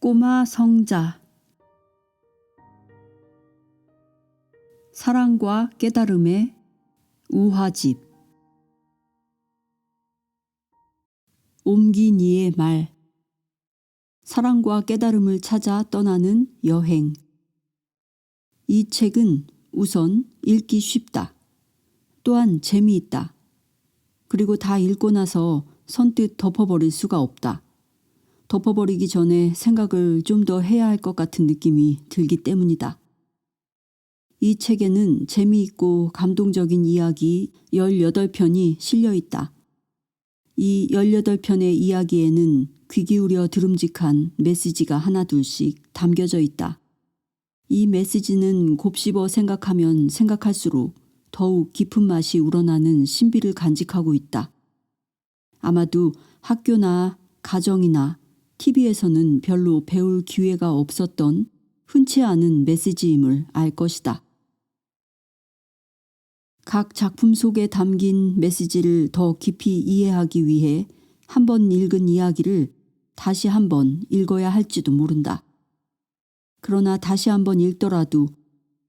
꼬마 성자. 사랑과 깨달음의 우화집. 옴기니의 말. 사랑과 깨달음을 찾아 떠나는 여행. 이 책은 우선 읽기 쉽다. 또한 재미있다. 그리고 다 읽고 나서 선뜻 덮어버릴 수가 없다. 덮어버리기 전에 생각을 좀 더 해야 할 것 같은 느낌이 들기 때문이다. 이 책에는 재미있고 감동적인 이야기 18편이 실려 있다. 이 18편의 이야기에는 귀 기울여 들음직한 메시지가 하나둘씩 담겨져 있다. 이 메시지는 곱씹어 생각하면 생각할수록 더욱 깊은 맛이 우러나는 신비를 간직하고 있다. 아마도 학교나 가정이나 TV에서는 별로 배울 기회가 없었던 흔치 않은 메시지임을 알 것이다. 각 작품 속에 담긴 메시지를 더 깊이 이해하기 위해 한 번 읽은 이야기를 다시 한번 읽어야 할지도 모른다. 그러나 다시 한번 읽더라도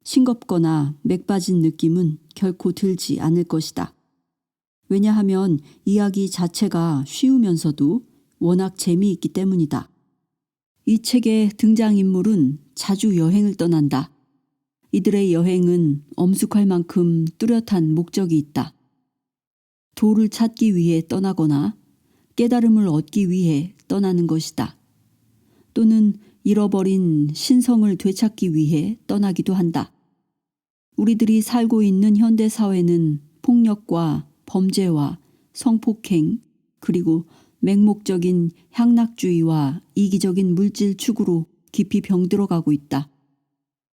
싱겁거나 맥 빠진 느낌은 결코 들지 않을 것이다. 왜냐하면 이야기 자체가 쉬우면서도 워낙 재미있기 때문이다. 이 책의 등장인물은 자주 여행을 떠난다. 이들의 여행은 엄숙할 만큼 뚜렷한 목적이 있다. 도를 찾기 위해 떠나거나 깨달음을 얻기 위해 떠나는 것이다. 또는 잃어버린 신성을 되찾기 위해 떠나기도 한다. 우리들이 살고 있는 현대사회는 폭력과 범죄와 성폭행 그리고 맹목적인 향락주의와 이기적인 물질 추구로 깊이 병들어가고 있다.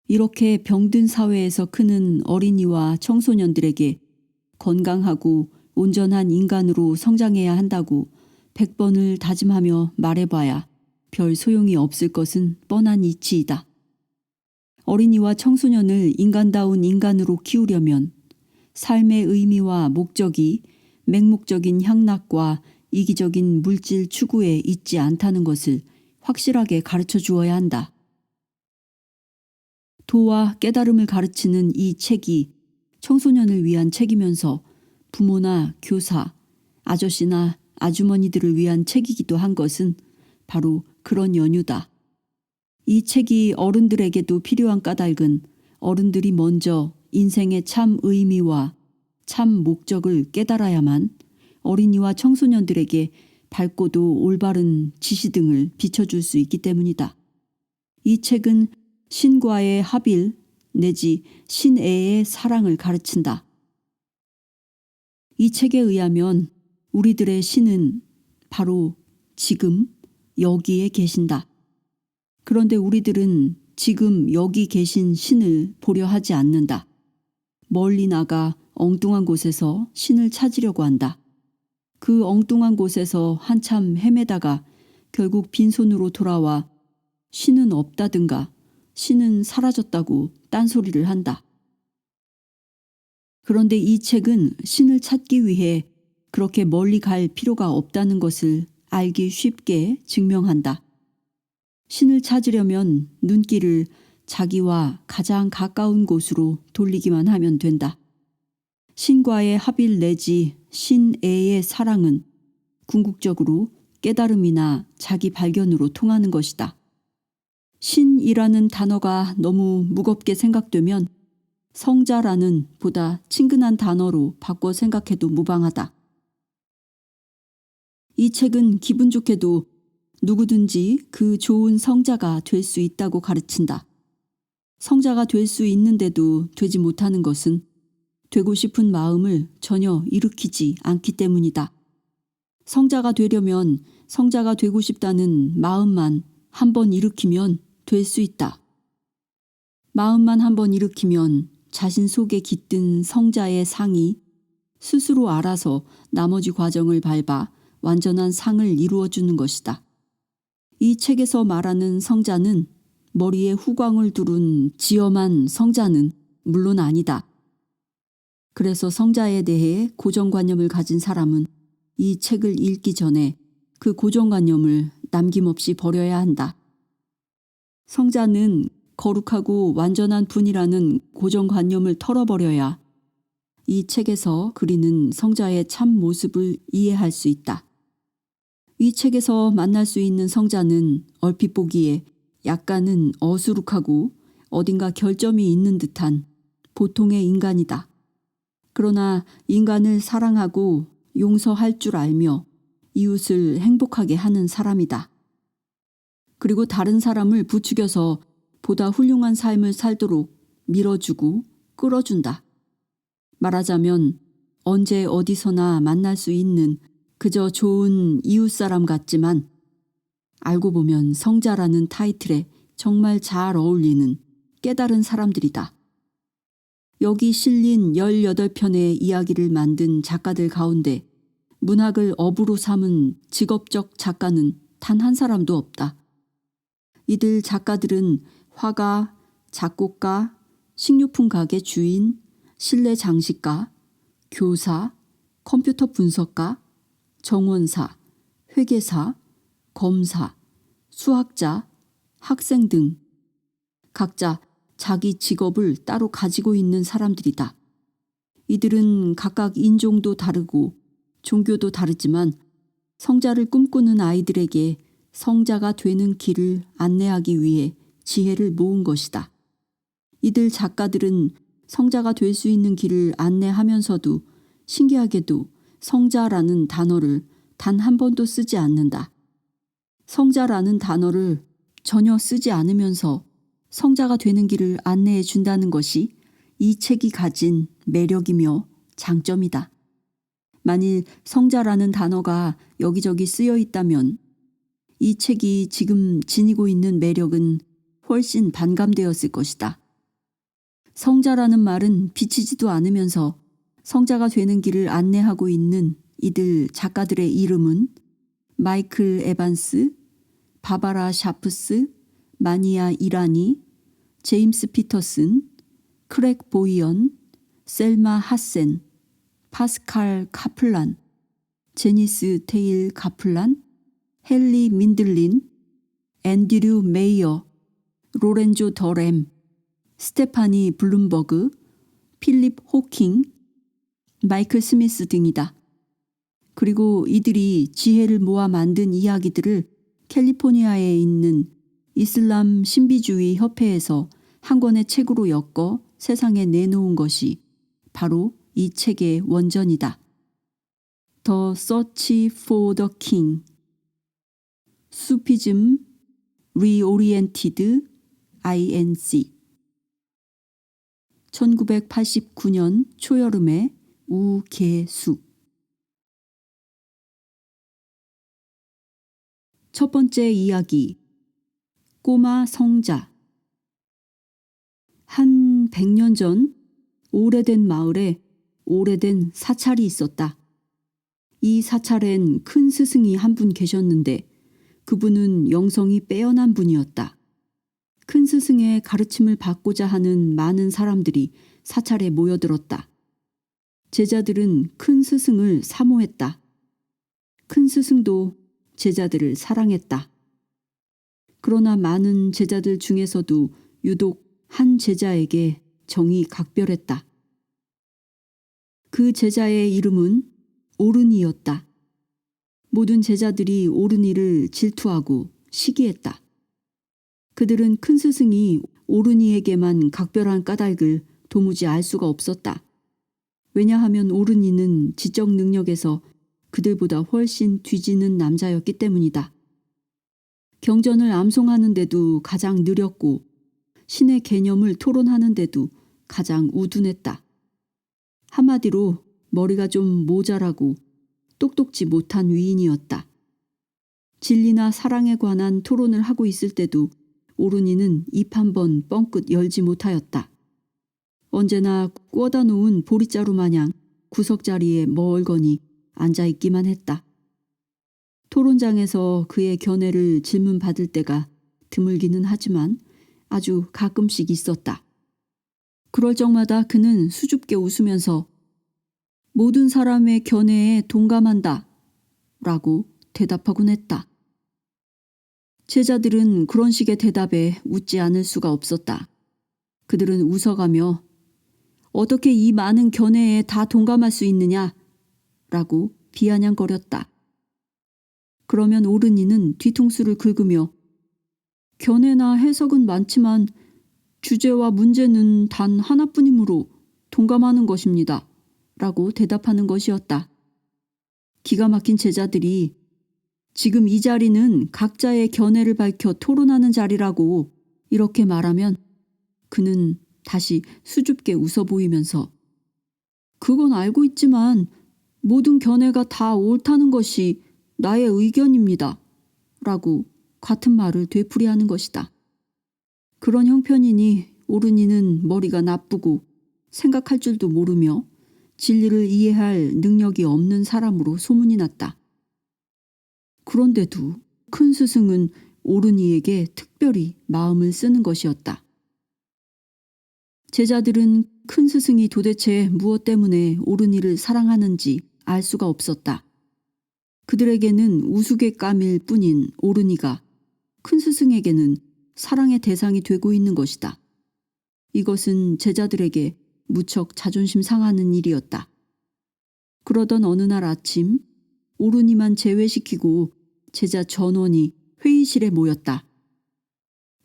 이렇게 병든 사회에서 크는 어린이와 청소년들에게 건강하고 온전한 인간으로 성장해야 한다고 100번을 다짐하며 말해봐야 별 소용이 없을 것은 뻔한 이치이다. 어린이와 청소년을 인간다운 인간으로 키우려면 삶의 의미와 목적이 맹목적인 향락과 이기적인 물질 추구에 있지 않다는 것을 확실하게 가르쳐 주어야 한다. 도와 깨달음을 가르치는 이 책이 청소년을 위한 책이면서 부모나 교사, 아저씨나 아주머니들을 위한 책이기도 한 것은 바로 그런 연유다. 이 책이 어른들에게도 필요한 까닭은 어른들이 먼저 인생의 참 의미와 참 목적을 깨달아야만 어린이와 청소년들에게 밝고도 올바른 지시 등을 비춰줄 수 있기 때문이다. 이 책은 신과의 합일 내지 신애의 사랑을 가르친다. 이 책에 의하면 우리들의 신은 바로 지금 여기에 계신다. 그런데 우리들은 지금 여기 계신 신을 보려 하지 않는다. 멀리 나가 엉뚱한 곳에서 신을 찾으려고 한다. 그 엉뚱한 곳에서 한참 헤매다가 결국 빈손으로 돌아와 신은 없다든가 신은 사라졌다고 딴소리를 한다. 그런데 이 책은 신을 찾기 위해 그렇게 멀리 갈 필요가 없다는 것을 알기 쉽게 증명한다. 신을 찾으려면 눈길을 자기와 가장 가까운 곳으로 돌리기만 하면 된다. 신과의 합일 내지 신애의 사랑은 궁극적으로 깨달음이나 자기 발견으로 통하는 것이다. 신이라는 단어가 너무 무겁게 생각되면 성자라는 보다 친근한 단어로 바꿔 생각해도 무방하다. 이 책은 기분 좋게도 누구든지 그 좋은 성자가 될 수 있다고 가르친다. 성자가 될 수 있는데도 되지 못하는 것은 되고 싶은 마음을 전혀 일으키지 않기 때문이다. 성자가 되려면 성자가 되고 싶다는 마음만 한번 일으키면 될 수 있다. 마음만 한번 일으키면 자신 속에 깃든 성자의 상이 스스로 알아서 나머지 과정을 밟아 완전한 상을 이루어주는 것이다. 이 책에서 말하는 성자는 머리에 후광을 두른 지엄한 성자는 물론 아니다. 그래서 성자에 대해 고정관념을 가진 사람은 이 책을 읽기 전에 그 고정관념을 남김없이 버려야 한다. 성자는 거룩하고 완전한 분이라는 고정관념을 털어버려야 이 책에서 그리는 성자의 참 모습을 이해할 수 있다. 이 책에서 만날 수 있는 성자는 얼핏 보기에 약간은 어수룩하고 어딘가 결점이 있는 듯한 보통의 인간이다. 그러나 인간을 사랑하고 용서할 줄 알며 이웃을 행복하게 하는 사람이다. 그리고 다른 사람을 부추겨서 보다 훌륭한 삶을 살도록 밀어주고 끌어준다. 말하자면 언제 어디서나 만날 수 있는 그저 좋은 이웃사람 같지만 알고 보면 성자라는 타이틀에 정말 잘 어울리는 깨달은 사람들이다. 여기 실린 18편의 이야기를 만든 작가들 가운데 문학을 업으로 삼은 직업적 작가는 단 한 사람도 없다. 이들 작가들은 화가, 작곡가, 식료품 가게 주인, 실내 장식가, 교사, 컴퓨터 분석가, 정원사, 회계사, 검사, 수학자, 학생 등 각자 자기 직업을 따로 가지고 있는 사람들이다. 이들은 각각 인종도 다르고 종교도 다르지만 성자를 꿈꾸는 아이들에게 성자가 되는 길을 안내하기 위해 지혜를 모은 것이다. 이들 작가들은 성자가 될 수 있는 길을 안내하면서도 신기하게도 성자라는 단어를 단 한 번도 쓰지 않는다. 성자라는 단어를 전혀 쓰지 않으면서 성자가 되는 길을 안내해 준다는 것이 이 책이 가진 매력이며 장점이다. 만일 성자라는 단어가 여기저기 쓰여 있다면 이 책이 지금 지니고 있는 매력은 훨씬 반감되었을 것이다. 성자라는 말은 비치지도 않으면서 성자가 되는 길을 안내하고 있는 이들 작가들의 이름은 마이클 에반스, 바바라 샤프스, 마니아 이라니, 제임스 피터슨, 크랙 보이언, 셀마 하센, 파스칼 카플란, 제니스 테일 카플란, 헨리 민들린, 앤드류 메이어, 로렌조 더램, 스테파니 블룸버그, 필립 호킹, 마이클 스미스 등이다. 그리고 이들이 지혜를 모아 만든 이야기들을 캘리포니아에 있는 이슬람 신비주의 협회에서 한 권의 책으로 엮어 세상에 내놓은 것이 바로 이 책의 원전이다. The Search for the King, 수피즘 Reoriented INC 1989년 초여름에 우계수. 첫 번째 이야기, 꼬마 성자. 한 100년 전 오래된 마을에 오래된 사찰이 있었다. 이 사찰엔 큰 스승이 한 분 계셨는데 그분은 영성이 빼어난 분이었다. 큰 스승의 가르침을 받고자 하는 많은 사람들이 사찰에 모여들었다. 제자들은 큰 스승을 사모했다. 큰 스승도 제자들을 사랑했다. 그러나 많은 제자들 중에서도 유독 한 제자에게 정이 각별했다. 그 제자의 이름은 오르니였다. 모든 제자들이 오르니를 질투하고 시기했다. 그들은 큰 스승이 오르니에게만 각별한 까닭을 도무지 알 수가 없었다. 왜냐하면 오르니는 지적 능력에서 그들보다 훨씬 뒤지는 남자였기 때문이다. 경전을 암송하는데도 가장 느렸고 신의 개념을 토론하는데도 가장 우둔했다. 한마디로 머리가 좀 모자라고 똑똑지 못한 위인이었다. 진리나 사랑에 관한 토론을 하고 있을 때도 오르니는 입 한 번 뻥끗 열지 못하였다. 언제나 꿔다 놓은 보릿자루 마냥 구석자리에 멀거니 앉아있기만 했다. 토론장에서 그의 견해를 질문받을 때가 드물기는 하지만 아주 가끔씩 있었다. 그럴 적마다 그는 수줍게 웃으면서 모든 사람의 견해에 동감한다 라고 대답하곤 했다. 제자들은 그런 식의 대답에 웃지 않을 수가 없었다. 그들은 웃어가며 어떻게 이 많은 견해에 다 동감할 수 있느냐? 라고 비아냥거렸다. 그러면 오른이는 뒤통수를 긁으며 견해나 해석은 많지만 주제와 문제는 단 하나뿐이므로 동감하는 것입니다. 라고 대답하는 것이었다. 기가 막힌 제자들이 지금 이 자리는 각자의 견해를 밝혀 토론하는 자리라고 이렇게 말하면 그는 다시 수줍게 웃어 보이면서 그건 알고 있지만 모든 견해가 다 옳다는 것이 나의 의견입니다. 라고 같은 말을 되풀이하는 것이다. 그런 형편이니 오른이는 머리가 나쁘고 생각할 줄도 모르며 진리를 이해할 능력이 없는 사람으로 소문이 났다. 그런데도 큰 스승은 오른이에게 특별히 마음을 쓰는 것이었다. 제자들은 큰 스승이 도대체 무엇 때문에 오른이를 사랑하는지 알 수가 없었다. 그들에게는 우스갯감일 뿐인 오른이가 큰 스승에게는 사랑의 대상이 되고 있는 것이다. 이것은 제자들에게 무척 자존심 상하는 일이었다. 그러던 어느 날 아침 오른이만 제외시키고 제자 전원이 회의실에 모였다.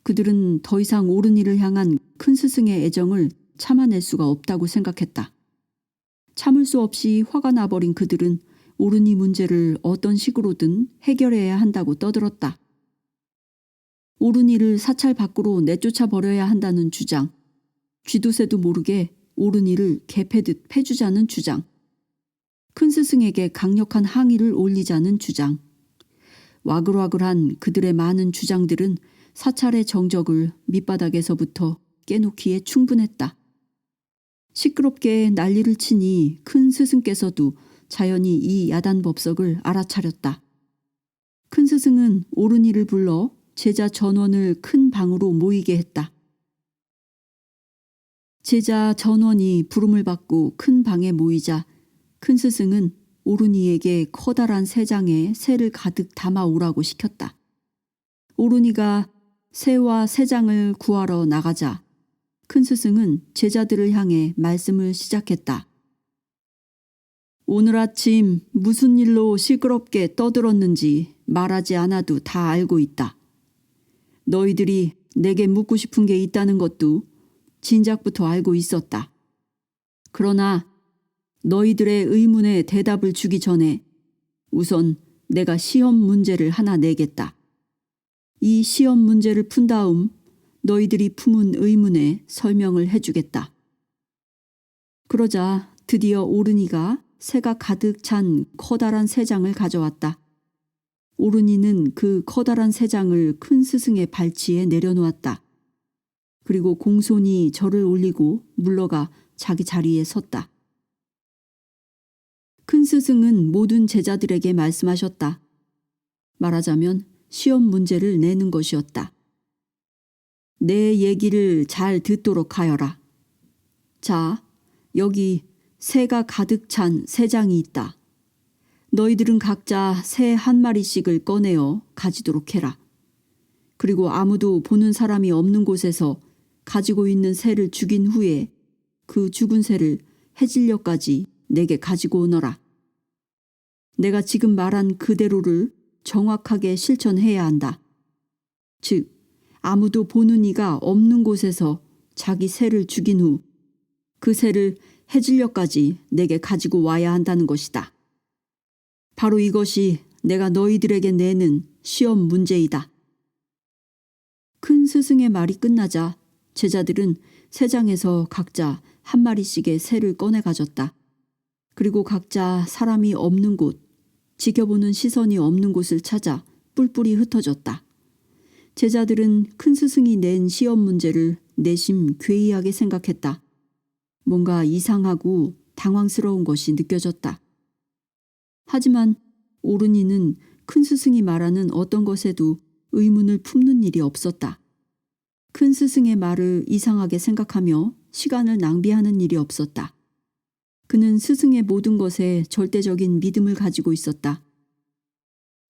그들은 더 이상 오른이를 향한 큰 스승의 애정을 참아낼 수가 없다고 생각했다. 참을 수 없이 화가 나버린 그들은 오른이 문제를 어떤 식으로든 해결해야 한다고 떠들었다. 오른이를 사찰 밖으로 내쫓아 버려야 한다는 주장, 쥐도새도 모르게 오른이를 개패듯 패주자는 주장, 큰 스승에게 강력한 항의를 올리자는 주장. 와글와글한 그들의 많은 주장들은 사찰의 정적을 밑바닥에서부터 깨놓기에 충분했다. 시끄럽게 난리를 치니 큰 스승께서도 자연히 이 야단법석을 알아차렸다. 큰 스승은 오른이를 불러 제자 전원을 큰 방으로 모이게 했다. 제자 전원이 부름을 받고 큰 방에 모이자 큰 스승은 오른이에게 커다란 새 장에 새를 가득 담아 오라고 시켰다. 오른이가 새와 새 장을 구하러 나가자 큰 스승은 제자들을 향해 말씀을 시작했다. 오늘 아침 무슨 일로 시끄럽게 떠들었는지 말하지 않아도 다 알고 있다. 너희들이 내게 묻고 싶은 게 있다는 것도 진작부터 알고 있었다. 그러나 너희들의 의문에 대답을 주기 전에 우선 내가 시험 문제를 하나 내겠다. 이 시험 문제를 푼 다음 너희들이 품은 의문에 설명을 해주겠다. 그러자 드디어 오른이가 새가 가득 찬 커다란 새 장을 가져왔다. 오른이는 그 커다란 새 장을 큰 스승의 발치에 내려놓았다. 그리고 공손히 절을 올리고 물러가 자기 자리에 섰다. 큰 스승은 모든 제자들에게 말씀하셨다. 말하자면 시험 문제를 내는 것이었다. 내 얘기를 잘 듣도록 하여라. 자, 여기 새가 가득 찬 새 장이 있다. 너희들은 각자 새 한 마리씩을 꺼내어 가지도록 해라. 그리고 아무도 보는 사람이 없는 곳에서 가지고 있는 새를 죽인 후에 그 죽은 새를 해질녘까지 내게 가지고 오너라. 내가 지금 말한 그대로를 정확하게 실천해야 한다. 즉, 아무도 보는 이가 없는 곳에서 자기 새를 죽인 후 그 새를 해질녘까지 내게 가지고 와야 한다는 것이다. 바로 이것이 내가 너희들에게 내는 시험 문제이다. 큰 스승의 말이 끝나자 제자들은 새 장에서 각자 한 마리씩의 새를 꺼내 가졌다. 그리고 각자 사람이 없는 곳, 지켜보는 시선이 없는 곳을 찾아 뿔뿔이 흩어졌다. 제자들은 큰 스승이 낸 시험 문제를 내심 괴이하게 생각했다. 뭔가 이상하고 당황스러운 것이 느껴졌다. 하지만 오른이는 큰 스승이 말하는 어떤 것에도 의문을 품는 일이 없었다. 큰 스승의 말을 이상하게 생각하며 시간을 낭비하는 일이 없었다. 그는 스승의 모든 것에 절대적인 믿음을 가지고 있었다.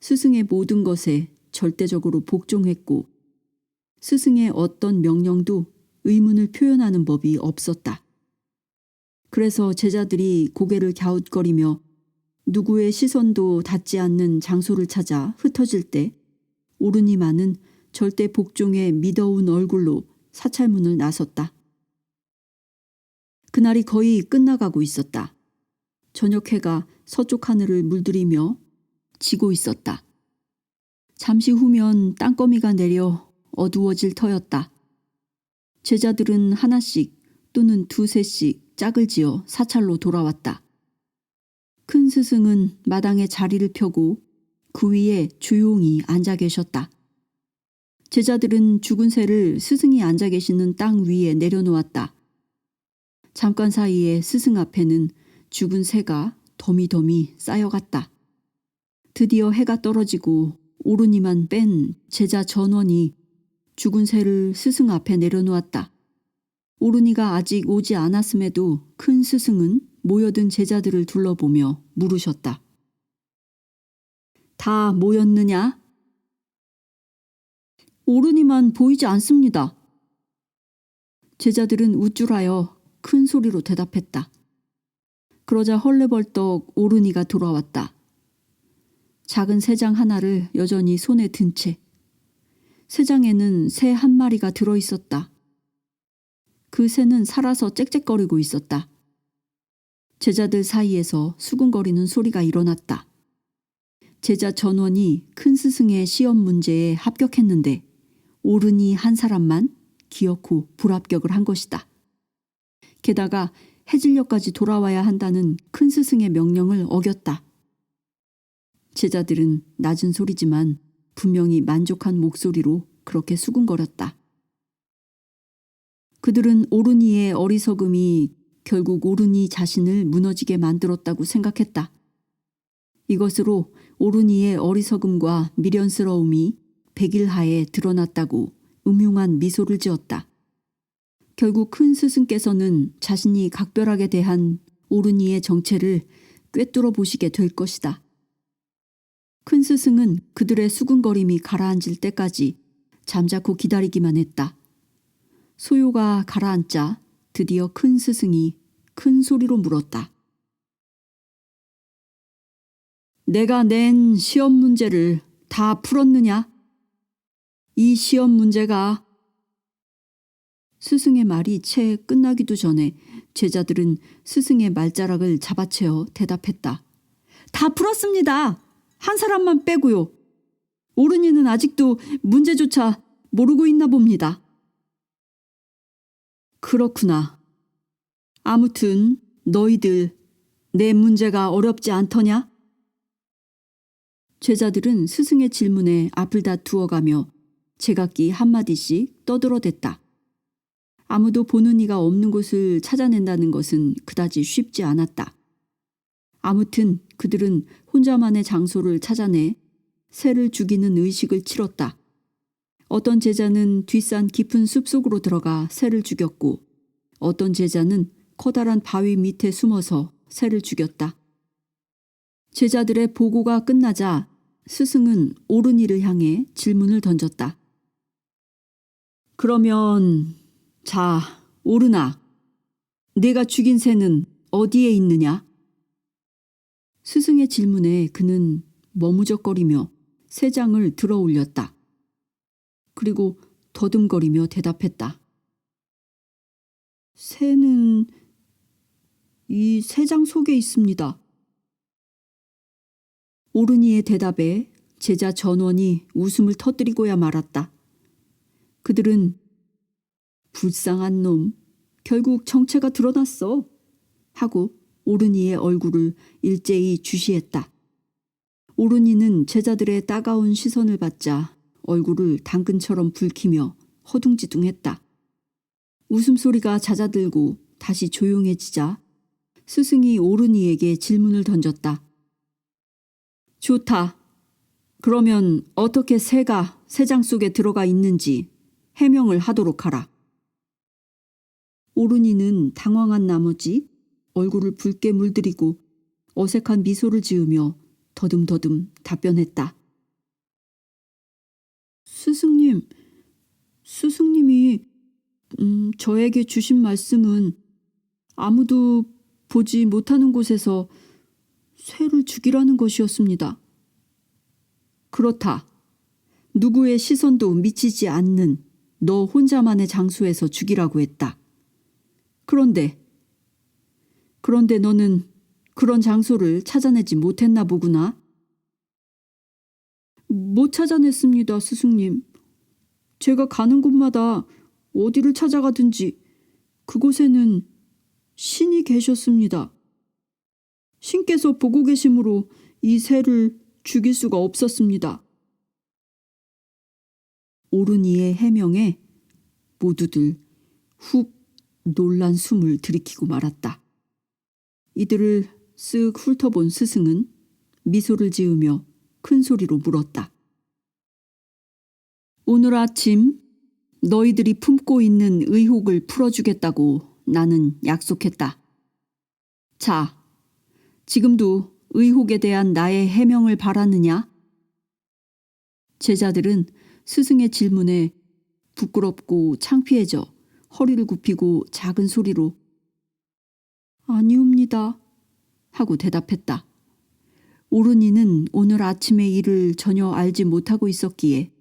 스승의 모든 것에 절대적으로 복종했고 스승의 어떤 명령도 의문을 표현하는 법이 없었다. 그래서 제자들이 고개를 갸웃거리며 누구의 시선도 닿지 않는 장소를 찾아 흩어질 때 오르니마는 절대 복종의 미더운 얼굴로 사찰문을 나섰다. 그날이 거의 끝나가고 있었다. 저녁 해가 서쪽 하늘을 물들이며 지고 있었다. 잠시 후면 땅거미가 내려 어두워질 터였다. 제자들은 하나씩 또는 두세씩 짝을 지어 사찰로 돌아왔다. 큰 스승은 마당에 자리를 펴고 그 위에 조용히 앉아 계셨다. 제자들은 죽은 새를 스승이 앉아 계시는 땅 위에 내려놓았다. 잠깐 사이에 스승 앞에는 죽은 새가 더미더미 쌓여갔다. 드디어 해가 떨어지고 오르니만 뺀 제자 전원이 죽은 새를 스승 앞에 내려놓았다. 오르니가 아직 오지 않았음에도 큰 스승은 모여든 제자들을 둘러보며 물으셨다. 다 모였느냐? 오르니만 보이지 않습니다. 제자들은 우쭐하여 큰 소리로 대답했다. 그러자 헐레벌떡 오르니가 돌아왔다. 작은 새장 하나를 여전히 손에 든 채 새장에는 새 한 마리가 들어있었다. 그 새는 살아서 짹짹거리고 있었다. 제자들 사이에서 수군거리는 소리가 일어났다. 제자 전원이 큰 스승의 시험 문제에 합격했는데 오르니 한 사람만 기어코 불합격을 한 것이다. 게다가 해질녘까지 돌아와야 한다는 큰 스승의 명령을 어겼다. 제자들은 낮은 소리지만 분명히 만족한 목소리로 그렇게 수군거렸다. 그들은 오르니의 어리석음이 결국 오르니 자신을 무너지게 만들었다고 생각했다. 이것으로 오르니의 어리석음과 미련스러움이 백일하에 드러났다고 음흉한 미소를 지었다. 결국 큰 스승께서는 자신이 각별하게 대한 오르니의 정체를 꿰뚫어 보시게 될 것이다. 큰 스승은 그들의 수군거림이 가라앉을 때까지 잠자코 기다리기만 했다. 소요가 가라앉자 드디어 큰 스승이 큰 소리로 물었다. 내가 낸 시험 문제를 다 풀었느냐? 이 시험 문제가... 스승의 말이 채 끝나기도 전에 제자들은 스승의 말자락을 잡아채어 대답했다. 다 풀었습니다. 한 사람만 빼고요. 오르니는 아직도 문제조차 모르고 있나 봅니다. 그렇구나. 아무튼 너희들 내 문제가 어렵지 않더냐? 제자들은 스승의 질문에 앞을 다 두어가며 제각기 한마디씩 떠들어댔다. 아무도 보는 이가 없는 곳을 찾아낸다는 것은 그다지 쉽지 않았다. 아무튼 그들은 혼자만의 장소를 찾아내 새를 죽이는 의식을 치렀다. 어떤 제자는 뒷산 깊은 숲속으로 들어가 새를 죽였고 어떤 제자는 커다란 바위 밑에 숨어서 새를 죽였다. 제자들의 보고가 끝나자 스승은 오르니를 향해 질문을 던졌다. 그러면 자, 오르나, 내가 죽인 새는 어디에 있느냐? 스승의 질문에 그는 머무적거리며 새장을 들어 올렸다. 그리고 더듬거리며 대답했다. 새는 이 새장 속에 있습니다. 오르니의 대답에 제자 전원이 웃음을 터뜨리고야 말았다. 그들은 불쌍한 놈, 결국 정체가 드러났어 하고 오르니의 얼굴을 일제히 주시했다. 오르니는 제자들의 따가운 시선을 받자 얼굴을 당근처럼 붉히며 허둥지둥했다. 웃음소리가 잦아들고 다시 조용해지자 스승이 오르니에게 질문을 던졌다. 좋다. 그러면 어떻게 새가 새장 속에 들어가 있는지 해명을 하도록 하라. 오르니는 당황한 나머지 얼굴을 붉게 물들이고 어색한 미소를 지으며 더듬더듬 답변했다. 스승님이 저에게 주신 말씀은 아무도 보지 못하는 곳에서 새를 죽이라는 것이었습니다. 그렇다. 누구의 시선도 미치지 않는 너 혼자만의 장소에서 죽이라고 했다. 그런데 너는 그런 장소를 찾아내지 못했나 보구나. 못 찾아냈습니다, 스승님. 제가 가는 곳마다 어디를 찾아가든지 그곳에는 신이 계셨습니다. 신께서 보고 계심으로 이 새를 죽일 수가 없었습니다. 오른이의 해명에 모두들 훅 놀란 숨을 들이키고 말았다. 이들을 쓱 훑어본 스승은 미소를 지으며 큰 소리로 물었다. 오늘 아침 너희들이 품고 있는 의혹을 풀어주겠다고 나는 약속했다. 자, 지금도 의혹에 대한 나의 해명을 바라느냐? 제자들은 스승의 질문에 부끄럽고 창피해져 허리를 굽히고 작은 소리로 아니옵니다 하고 대답했다. 오른이는 오늘 아침의 일을 전혀 알지 못하고 있었기에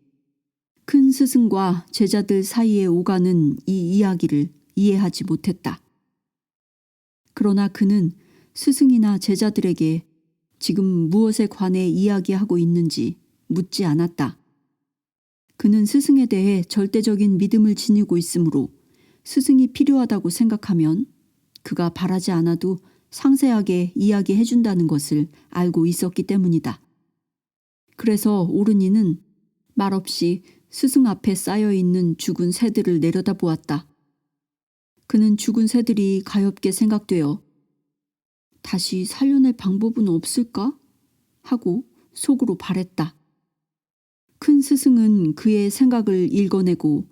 큰 스승과 제자들 사이에 오가는 이 이야기를 이해하지 못했다. 그러나 그는 스승이나 제자들에게 지금 무엇에 관해 이야기하고 있는지 묻지 않았다. 그는 스승에 대해 절대적인 믿음을 지니고 있으므로 스승이 필요하다고 생각하면 그가 바라지 않아도 상세하게 이야기해준다는 것을 알고 있었기 때문이다. 그래서 오른이는 말없이 스승 앞에 쌓여있는 죽은 새들을 내려다보았다. 그는 죽은 새들이 가엾게 생각되어 다시 살려낼 방법은 없을까? 하고 속으로 바랬다. 큰 스승은 그의 생각을 읽어내고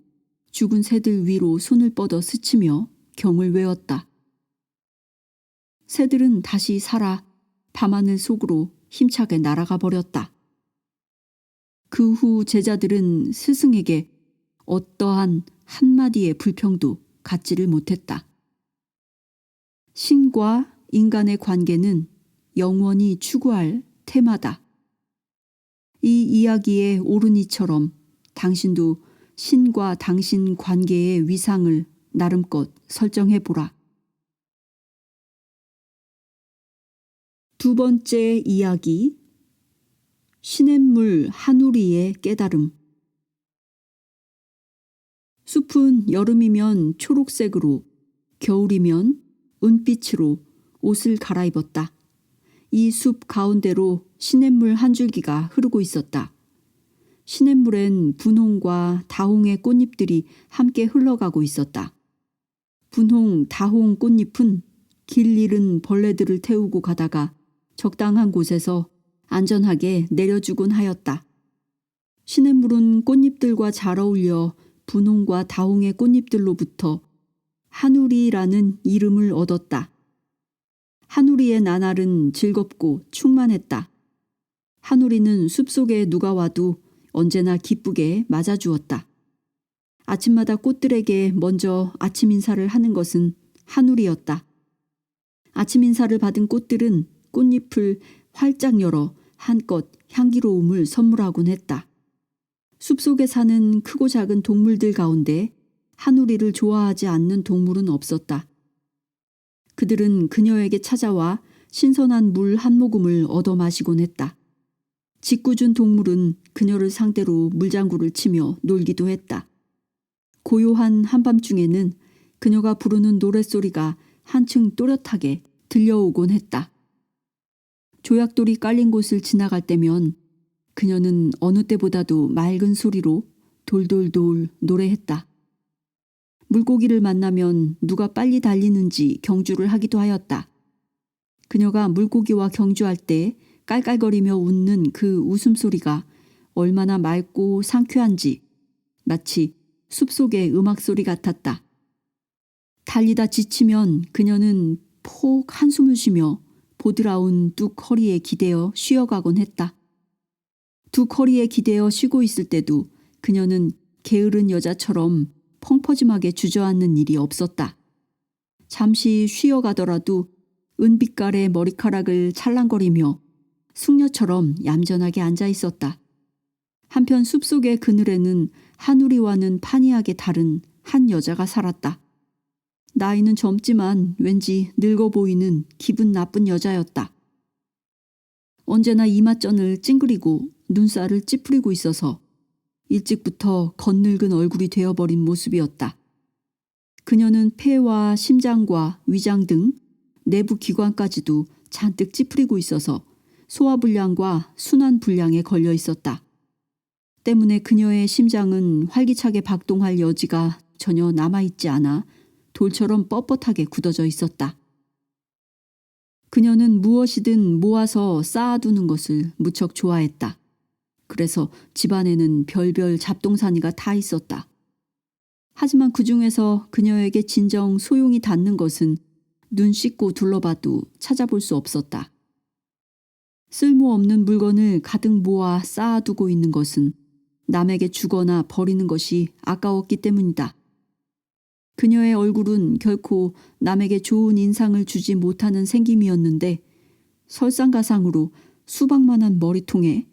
죽은 새들 위로 손을 뻗어 스치며 경을 외웠다. 새들은 다시 살아 밤하늘 속으로 힘차게 날아가 버렸다. 그 후 제자들은 스승에게 어떠한 한마디의 불평도 갖지를 못했다. 신과 인간의 관계는 영원히 추구할 테마다. 이 이야기의 오른이처럼 당신도 신과 당신 관계의 위상을 나름껏 설정해보라. 두 번째 이야기, 시냇물 한우리의 깨달음. 숲은 여름이면 초록색으로, 겨울이면 은빛으로 옷을 갈아입었다. 이 숲 가운데로 시냇물 한 줄기가 흐르고 있었다. 시냇물엔 분홍과 다홍의 꽃잎들이 함께 흘러가고 있었다. 분홍, 다홍 꽃잎은 길 잃은 벌레들을 태우고 가다가 적당한 곳에서 안전하게 내려주곤 하였다. 시냇물은 꽃잎들과 잘 어울려 분홍과 다홍의 꽃잎들로부터 한우리라는 이름을 얻었다. 한우리의 나날은 즐겁고 충만했다. 한우리는 숲속에 누가 와도 언제나 기쁘게 맞아주었다. 아침마다 꽃들에게 먼저 아침 인사를 하는 것은 한우리였다. 아침 인사를 받은 꽃들은 꽃잎을 활짝 열어 한껏 향기로움을 선물하곤 했다. 숲속에 사는 크고 작은 동물들 가운데 한우리를 좋아하지 않는 동물은 없었다. 그들은 그녀에게 찾아와 신선한 물 한 모금을 얻어 마시곤 했다. 짓궂은 동물은 그녀를 상대로 물장구를 치며 놀기도 했다. 고요한 한밤중에는 그녀가 부르는 노랫소리가 한층 또렷하게 들려오곤 했다. 조약돌이 깔린 곳을 지나갈 때면 그녀는 어느 때보다도 맑은 소리로 돌돌돌 노래했다. 물고기를 만나면 누가 빨리 달리는지 경주를 하기도 하였다. 그녀가 물고기와 경주할 때 깔깔거리며 웃는 그 웃음소리가 얼마나 맑고 상쾌한지 마치 숲속의 음악소리 같았다. 달리다 지치면 그녀는 폭 한숨을 쉬며 보드라운 뚝 허리에 기대어 쉬어가곤 했다. 뚝 허리에 기대어 쉬고 있을 때도 그녀는 게으른 여자처럼 펑퍼짐하게 주저앉는 일이 없었다. 잠시 쉬어가더라도 은빛깔의 머리카락을 찰랑거리며 숙녀처럼 얌전하게 앉아 있었다. 한편 숲속의 그늘에는 한우리와는 판이하게 다른 한 여자가 살았다. 나이는 젊지만 왠지 늙어 보이는 기분 나쁜 여자였다. 언제나 이맛전을 찡그리고 눈살을 찌푸리고 있어서 일찍부터 겉늙은 얼굴이 되어버린 모습이었다. 그녀는 폐와 심장과 위장 등 내부 기관까지도 잔뜩 찌푸리고 있어서 소화불량과 순환불량에 걸려 있었다. 때문에 그녀의 심장은 활기차게 박동할 여지가 전혀 남아있지 않아 돌처럼 뻣뻣하게 굳어져 있었다. 그녀는 무엇이든 모아서 쌓아두는 것을 무척 좋아했다. 그래서 집안에는 별별 잡동사니가 다 있었다. 하지만 그 중에서 그녀에게 진정 소용이 닿는 것은 눈 씻고 둘러봐도 찾아볼 수 없었다. 쓸모없는 물건을 가득 모아 쌓아두고 있는 것은 남에게 주거나 버리는 것이 아까웠기 때문이다. 그녀의 얼굴은 결코 남에게 좋은 인상을 주지 못하는 생김이었는데 설상가상으로 수박만한 머리통에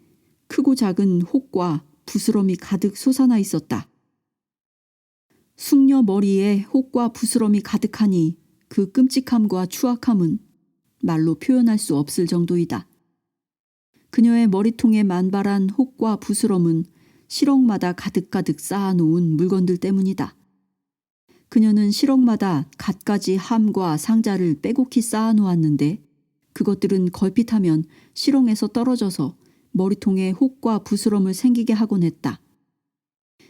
크고 작은 혹과 부스럼이 가득 솟아나 있었다. 숙녀 머리에 혹과 부스럼이 가득하니 그 끔찍함과 추악함은 말로 표현할 수 없을 정도이다. 그녀의 머리통에 만발한 혹과 부스럼은 실억마다 가득가득 쌓아놓은 물건들 때문이다. 그녀는 실억마다 갖가지 함과 상자를 빼곡히 쌓아놓았는데 그것들은 걸핏하면 실ong에서 떨어져서 머리통에 혹과 부스럼을 생기게 하곤 했다.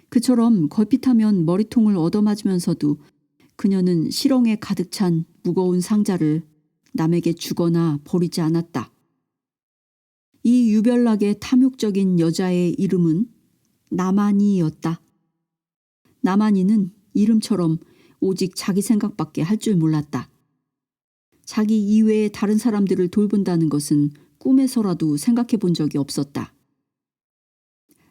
그처럼 걸핏하면 머리통을 얻어맞으면서도 그녀는 실ong에 가득 찬 무거운 상자를 남에게 주거나 버리지 않았다. 이 유별나게 탐욕적인 여자의 이름은 나만이였다. 나만이는 이름처럼 오직 자기 생각밖에 할 줄 몰랐다. 자기 이외의 다른 사람들을 돌본다는 것은 꿈에서라도 생각해 본 적이 없었다.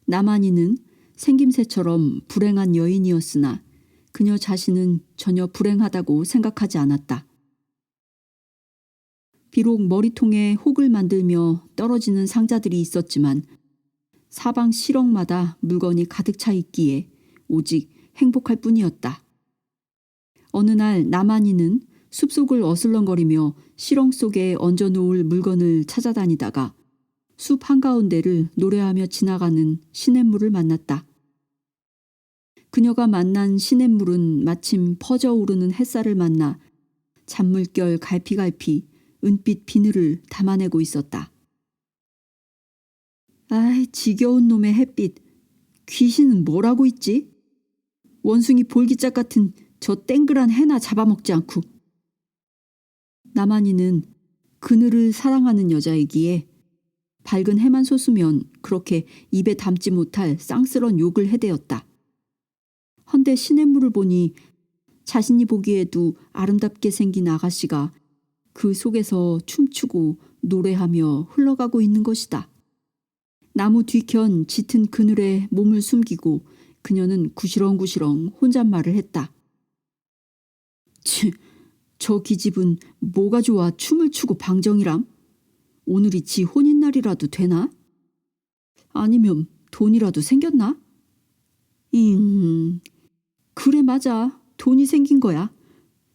나만이는 생김새처럼 불행한 여인이었으나 그녀 자신은 전혀 불행하다고 생각하지 않았다. 비록 머리통에 혹을 만들며 떨어지는 상자들이 있었지만 사방 실ong마다 물건이 가득 차 있기에 오직 행복할 뿐이었다. 어느 날 나만이는 숲속을 어슬렁거리며 실ong 속에 얹어놓을 물건을 찾아다니다가 숲 한가운데를 노래하며 지나가는 시냇물을 만났다. 그녀가 만난 시냇물은 마침 퍼져오르는 햇살을 만나 잔물결 갈피갈피 은빛 비늘을 담아내고 있었다. 아이, 지겨운 놈의 햇빛. 귀신은 뭘 하고 있지? 원숭이 볼기짝 같은 저 땡그란 해나 잡아먹지 않고. 나만이는 그늘을 사랑하는 여자이기에 밝은 해만 솟으면 그렇게 입에 담지 못할 쌍스런 욕을 해대었다. 헌데 시냇물을 보니 자신이 보기에도 아름답게 생긴 아가씨가 그 속에서 춤추고 노래하며 흘러가고 있는 것이다. 나무 뒤켠 짙은 그늘에 몸을 숨기고 그녀는 구시렁구시렁 혼잣말을 했다. 저 기집은 뭐가 좋아 춤을 추고 방정이람? 오늘이 지 혼인날이라도 되나? 아니면 돈이라도 생겼나? 그래 맞아. 돈이 생긴 거야.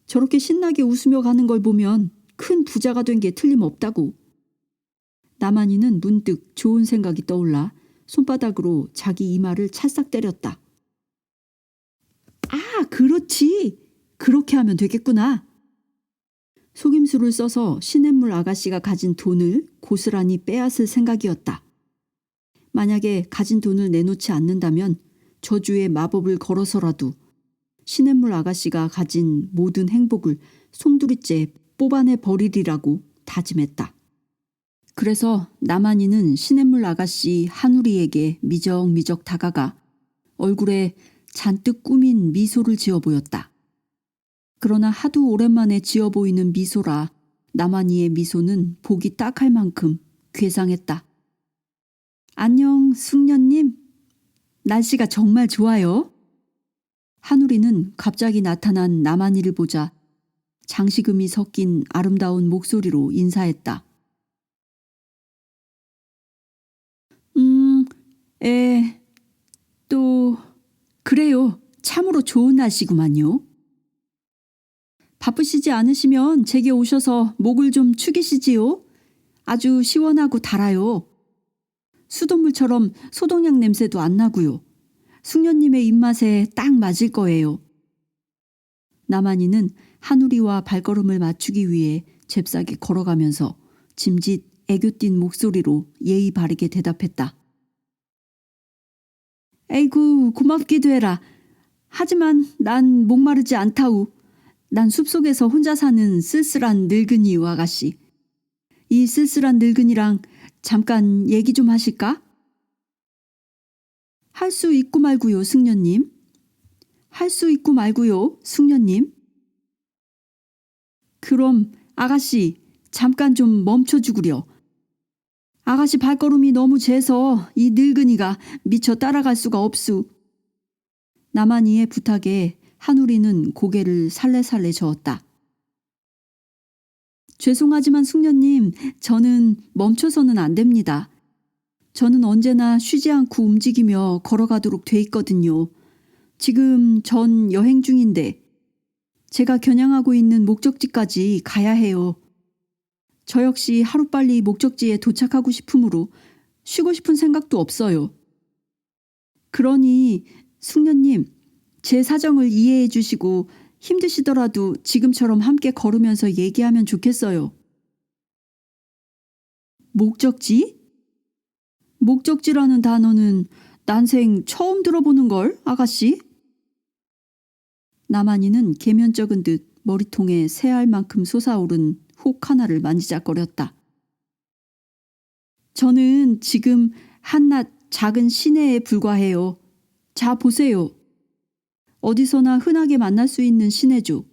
저렇게 신나게 웃으며 가는 걸 보면 큰 부자가 된 게 틀림없다고. 나만이는 문득 좋은 생각이 떠올라 손바닥으로 자기 이마를 찰싹 때렸다. 아, 그렇지. 그렇게 하면 되겠구나. 속임수를 써서 시냇물 아가씨가 가진 돈을 고스란히 빼앗을 생각이었다. 만약에 가진 돈을 내놓지 않는다면 저주의 마법을 걸어서라도 시냇물 아가씨가 가진 모든 행복을 송두리째 뽑아내 버리리라고 다짐했다. 그래서 나만이는 시냇물 아가씨 한우리에게 미적미적 다가가 얼굴에 잔뜩 꾸민 미소를 지어 보였다. 그러나 하도 오랜만에 지어 보이는 미소라 나만이의 미소는 보기 딱할 만큼 괴상했다. 안녕, 숙녀님. 날씨가 정말 좋아요. 한우리는 갑자기 나타난 나만이를 보자 장식음이 섞인 아름다운 목소리로 인사했다. 에, 또, 그래요. 참으로 좋은 날씨구만요. 바쁘시지 않으시면 제게 오셔서 목을 좀 축이시지요. 아주 시원하고 달아요. 수돗물처럼 소독약 냄새도 안 나고요. 숙녀님의 입맛에 딱 맞을 거예요. 나만이는 한우리와 발걸음을 맞추기 위해 잽싸게 걸어가면서 짐짓 애교띤 목소리로 예의 바르게 대답했다. 에이구 고맙기도 해라. 하지만 난 목마르지 않다우. 난 숲속에서 혼자 사는 쓸쓸한 늙은이유 아가씨. 이 쓸쓸한 늙은이랑 잠깐 얘기 좀 하실까? 할 수 있고 말고요, 숙녀님. 할 수 있고 말고요, 숙녀님. 그럼 아가씨 잠깐 좀 멈춰주구려. 아가씨 발걸음이 너무 재서 이 늙은이가 미처 따라갈 수가 없수. 나만이의 부탁에 한우리는 고개를 살레살레 저었다. 죄송하지만 숙녀님, 저는 멈춰서는 안 됩니다. 저는 언제나 쉬지 않고 움직이며 걸어가도록 돼 있거든요. 지금 전 여행 중인데 제가 겨냥하고 있는 목적지까지 가야 해요. 저 역시 하루빨리 목적지에 도착하고 싶으므로 쉬고 싶은 생각도 없어요. 그러니 숙녀님, 제 사정을 이해해 주시고 힘드시더라도 지금처럼 함께 걸으면서 얘기하면 좋겠어요. 목적지? 목적지라는 단어는 난생 처음 들어보는 걸, 아가씨? 나만이는 계면적은 듯 머리통에 새알만큼 솟아오른 혹 하나를 만지작거렸다. 저는 지금 한낱 작은 시내에 불과해요. 자 보세요. 어디서나 흔하게 만날 수 있는 시내죠.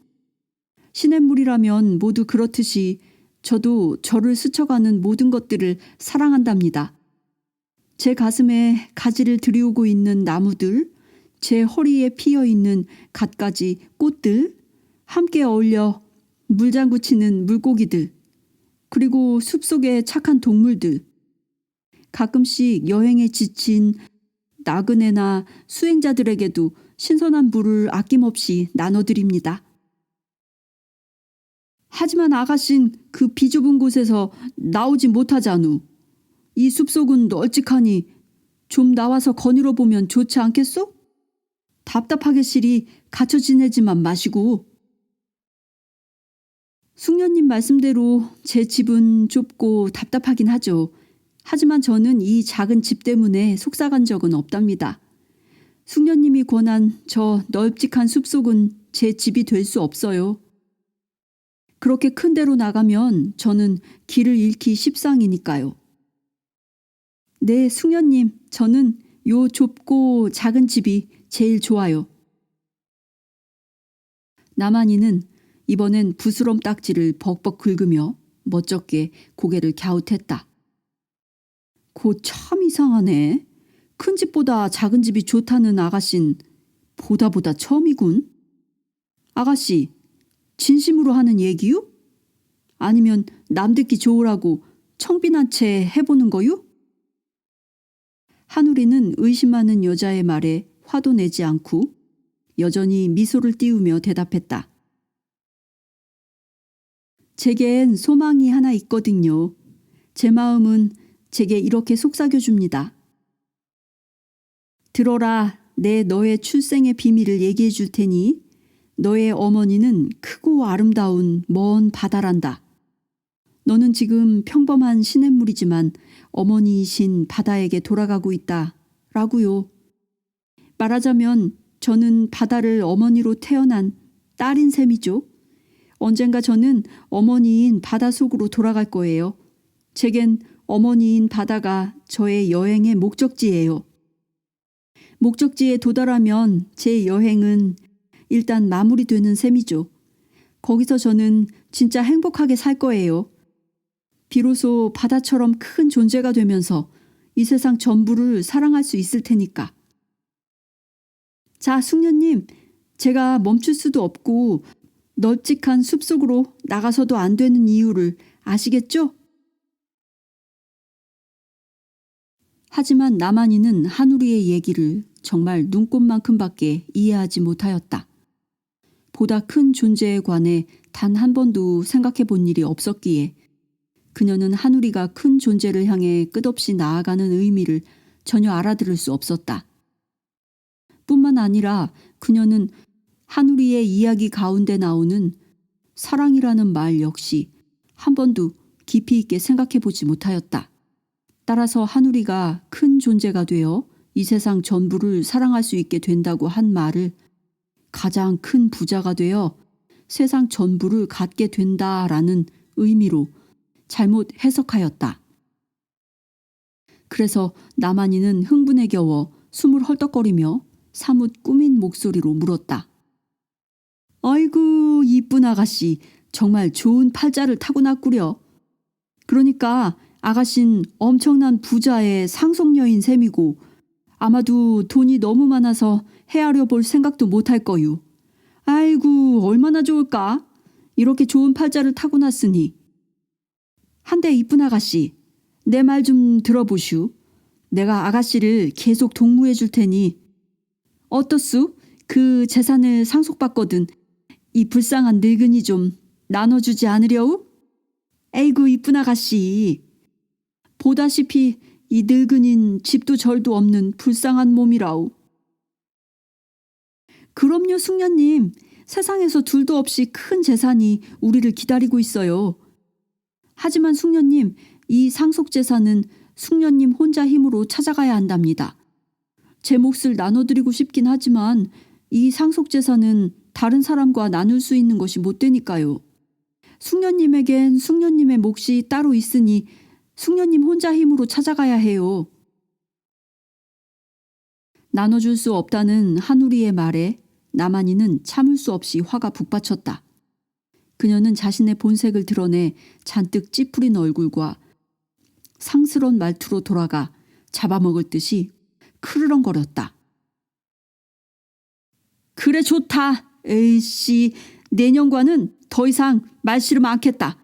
시냇물이라면 모두 그렇듯이 저도 저를 스쳐가는 모든 것들을 사랑한답니다. 제 가슴에 가지를 들이우고 있는 나무들, 제 허리에 피어있는 갖가지 꽃들, 함께 어울려 물장구 치는 물고기들, 그리고 숲속의 착한 동물들, 가끔씩 여행에 지친 나그네나 수행자들에게도 신선한 물을 아낌없이 나눠드립니다. 하지만 아가씨는 그 비좁은 곳에서 나오지 못하잖우. 이 숲속은 널찍하니 좀 나와서 거닐어 보면 좋지 않겠소? 답답하게시리 갇혀 지내지만 마시고. 숙녀님 말씀대로 제 집은 좁고 답답하긴 하죠. 하지만 저는 이 작은 집 때문에 속삭한 적은 없답니다. 숙녀님이 권한 저 널찍한 숲속은 제 집이 될 수 없어요. 그렇게 큰 데로 나가면 저는 길을 잃기 십상이니까요. 네, 숙녀님, 저는 요 좁고 작은 집이 제일 좋아요. 나만이는 이번엔 부스럼 딱지를 벅벅 긁으며 멋쩍게 고개를 갸웃했다. 고 참 이상하네. 큰 집보다 작은 집이 좋다는 아가씨는 보다 처음이군. 아가씨, 진심으로 하는 얘기유? 아니면 남 듣기 좋으라고 청빈한 채 해보는 거유? 한우리는 의심 많은 여자의 말에 화도 내지 않고 여전히 미소를 띄우며 대답했다. 제겐 소망이 하나 있거든요. 제 마음은 제게 이렇게 속삭여줍니다. 들어라, 내 너의 출생의 비밀을 얘기해 줄 테니 너의 어머니는 크고 아름다운 먼 바다란다. 너는 지금 평범한 시냇물이지만 어머니이신 바다에게 돌아가고 있다. 라고요. 말하자면 저는 바다를 어머니로 태어난 딸인 셈이죠. 언젠가 저는 어머니인 바다 속으로 돌아갈 거예요. 제겐 어머니인 바다가 저의 여행의 목적지예요. 목적지에 도달하면 제 여행은 일단 마무리되는 셈이죠. 거기서 저는 진짜 행복하게 살 거예요. 비로소 바다처럼 큰 존재가 되면서 이 세상 전부를 사랑할 수 있을 테니까. 자, 숙녀님, 제가 멈출 수도 없고 널찍한 숲속으로 나가서도 안 되는 이유를 아시겠죠? 하지만 나만이는 한우리의 얘기를 정말 눈꼽만큼밖에 이해하지 못하였다. 보다 큰 존재에 관해 단 한 번도 생각해 본 일이 없었기에 그녀는 한우리가 큰 존재를 향해 끝없이 나아가는 의미를 전혀 알아들을 수 없었다. 뿐만 아니라 그녀는 한우리의 이야기 가운데 나오는 사랑이라는 말 역시 한 번도 깊이 있게 생각해 보지 못하였다. 따라서 한우리가 큰 존재가 되어 이 세상 전부를 사랑할 수 있게 된다고 한 말을 가장 큰 부자가 되어 세상 전부를 갖게 된다라는 의미로 잘못 해석하였다. 그래서 나만이는 흥분에 겨워 숨을 헐떡거리며 사뭇 꾸민 목소리로 물었다. 아이고, 이쁜 아가씨, 정말 좋은 팔자를 타고났구려. 그러니까 아가씨는 엄청난 부자의 상속녀인 셈이고 아마도 돈이 너무 많아서 헤아려 볼 생각도 못할 거유. 아이고, 얼마나 좋을까? 이렇게 좋은 팔자를 타고났으니. 한데 이쁜 아가씨, 내 말 좀 들어보슈. 내가 아가씨를 계속 동무해 줄 테니 어떻수? 그 재산을 상속받거든 이 불쌍한 늙은이 좀 나눠주지 않으려우? 에이구, 이쁜 아가씨. 보다시피 이 늙은인 집도 절도 없는 불쌍한 몸이라우. 그럼요, 숙녀님. 세상에서 둘도 없이 큰 재산이 우리를 기다리고 있어요. 하지만 숙녀님, 이 상속재산은 숙녀님 혼자 힘으로 찾아가야 한답니다. 제 몫을 나눠드리고 싶긴 하지만 이 상속재산은 다른 사람과 나눌 수 있는 것이 못 되니까요. 숙녀님에겐 숙녀님의 몫이 따로 있으니 숙녀님 혼자 힘으로 찾아가야 해요. 나눠줄 수 없다는 한우리의 말에 나만이는 참을 수 없이 화가 북받쳤다. 그녀는 자신의 본색을 드러내 잔뜩 찌푸린 얼굴과 상스러운 말투로 돌아가 잡아먹을 듯이 크르렁거렸다. 그래, 좋다. 에이씨, 내년과는 더 이상 말 싫으면 않겠다.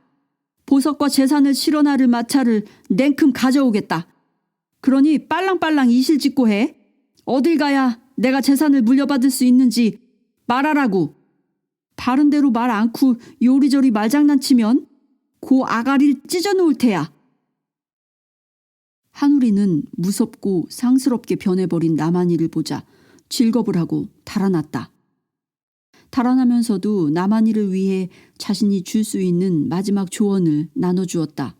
보석과 재산을 실어나를 마차를 냉큼 가져오겠다. 그러니 빨랑빨랑 이실직고 해. 어딜 가야 내가 재산을 물려받을 수 있는지 말하라고. 바른 대로 말 않고 요리조리 말장난치면 고 아가리를 찢어놓을 테야. 한우리는 무섭고 상스럽게 변해버린 나만이를 보자 질겁을 하고 달아났다. 달아나면서도 나만이를 위해 자신이 줄 수 있는 마지막 조언을 나눠주었다.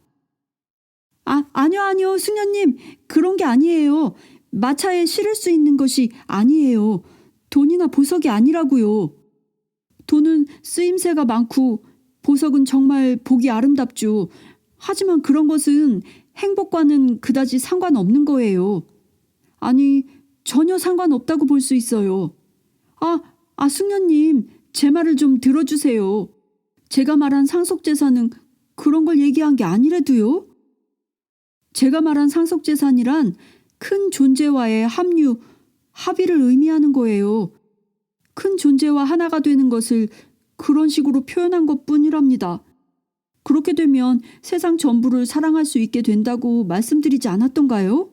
아니요, 숙녀님. 그런 게 아니에요. 마차에 실을 수 있는 것이 아니에요. 돈이나 보석이 아니라고요. 돈은 쓰임새가 많고 보석은 정말 보기 아름답죠. 하지만 그런 것은 행복과는 그다지 상관없는 거예요. 아니, 전혀 상관없다고 볼 수 있어요. 숙녀님, 제 말을 좀 들어주세요. 제가 말한 상속재산은 그런 걸 얘기한 게 아니래도요. 제가 말한 상속재산이란 큰 존재와의 합류, 합의를 의미하는 거예요. 큰 존재와 하나가 되는 것을 그런 식으로 표현한 것뿐이랍니다. 그렇게 되면 세상 전부를 사랑할 수 있게 된다고 말씀드리지 않았던가요?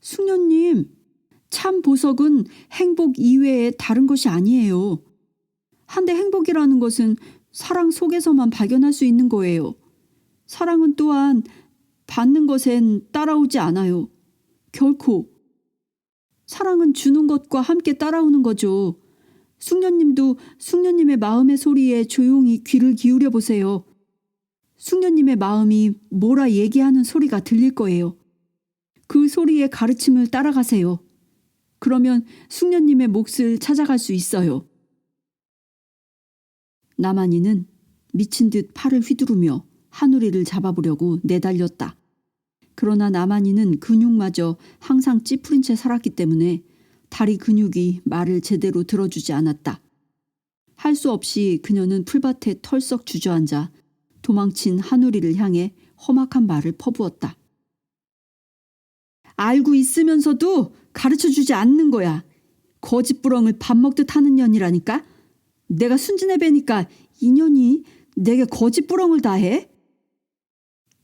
숙녀님, 참 보석은 행복 이외에 다른 것이 아니에요. 한데 행복이라는 것은 사랑 속에서만 발견할 수 있는 거예요. 사랑은 또한 받는 것엔 따라오지 않아요. 결코. 사랑은 주는 것과 함께 따라오는 거죠. 숙녀님도 숙녀님의 마음의 소리에 조용히 귀를 기울여 보세요. 숙녀님의 마음이 뭐라 얘기하는 소리가 들릴 거예요. 그 소리의 가르침을 따라가세요. 그러면 숙녀님의 몫을 찾아갈 수 있어요. 나만이는 미친 듯 팔을 휘두르며 한우리를 잡아보려고 내달렸다. 그러나 나만이는 근육마저 항상 찌푸린 채 살았기 때문에 다리 근육이 말을 제대로 들어주지 않았다. 할 수 없이 그녀는 풀밭에 털썩 주저앉아 도망친 한우리를 향해 험악한 말을 퍼부었다. 알고 있으면서도 가르쳐주지 않는 거야. 거짓부렁을 밥 먹듯 하는 년이라니까? 내가 순진해 배니까 이 년이 내게 거짓부렁을 다 해?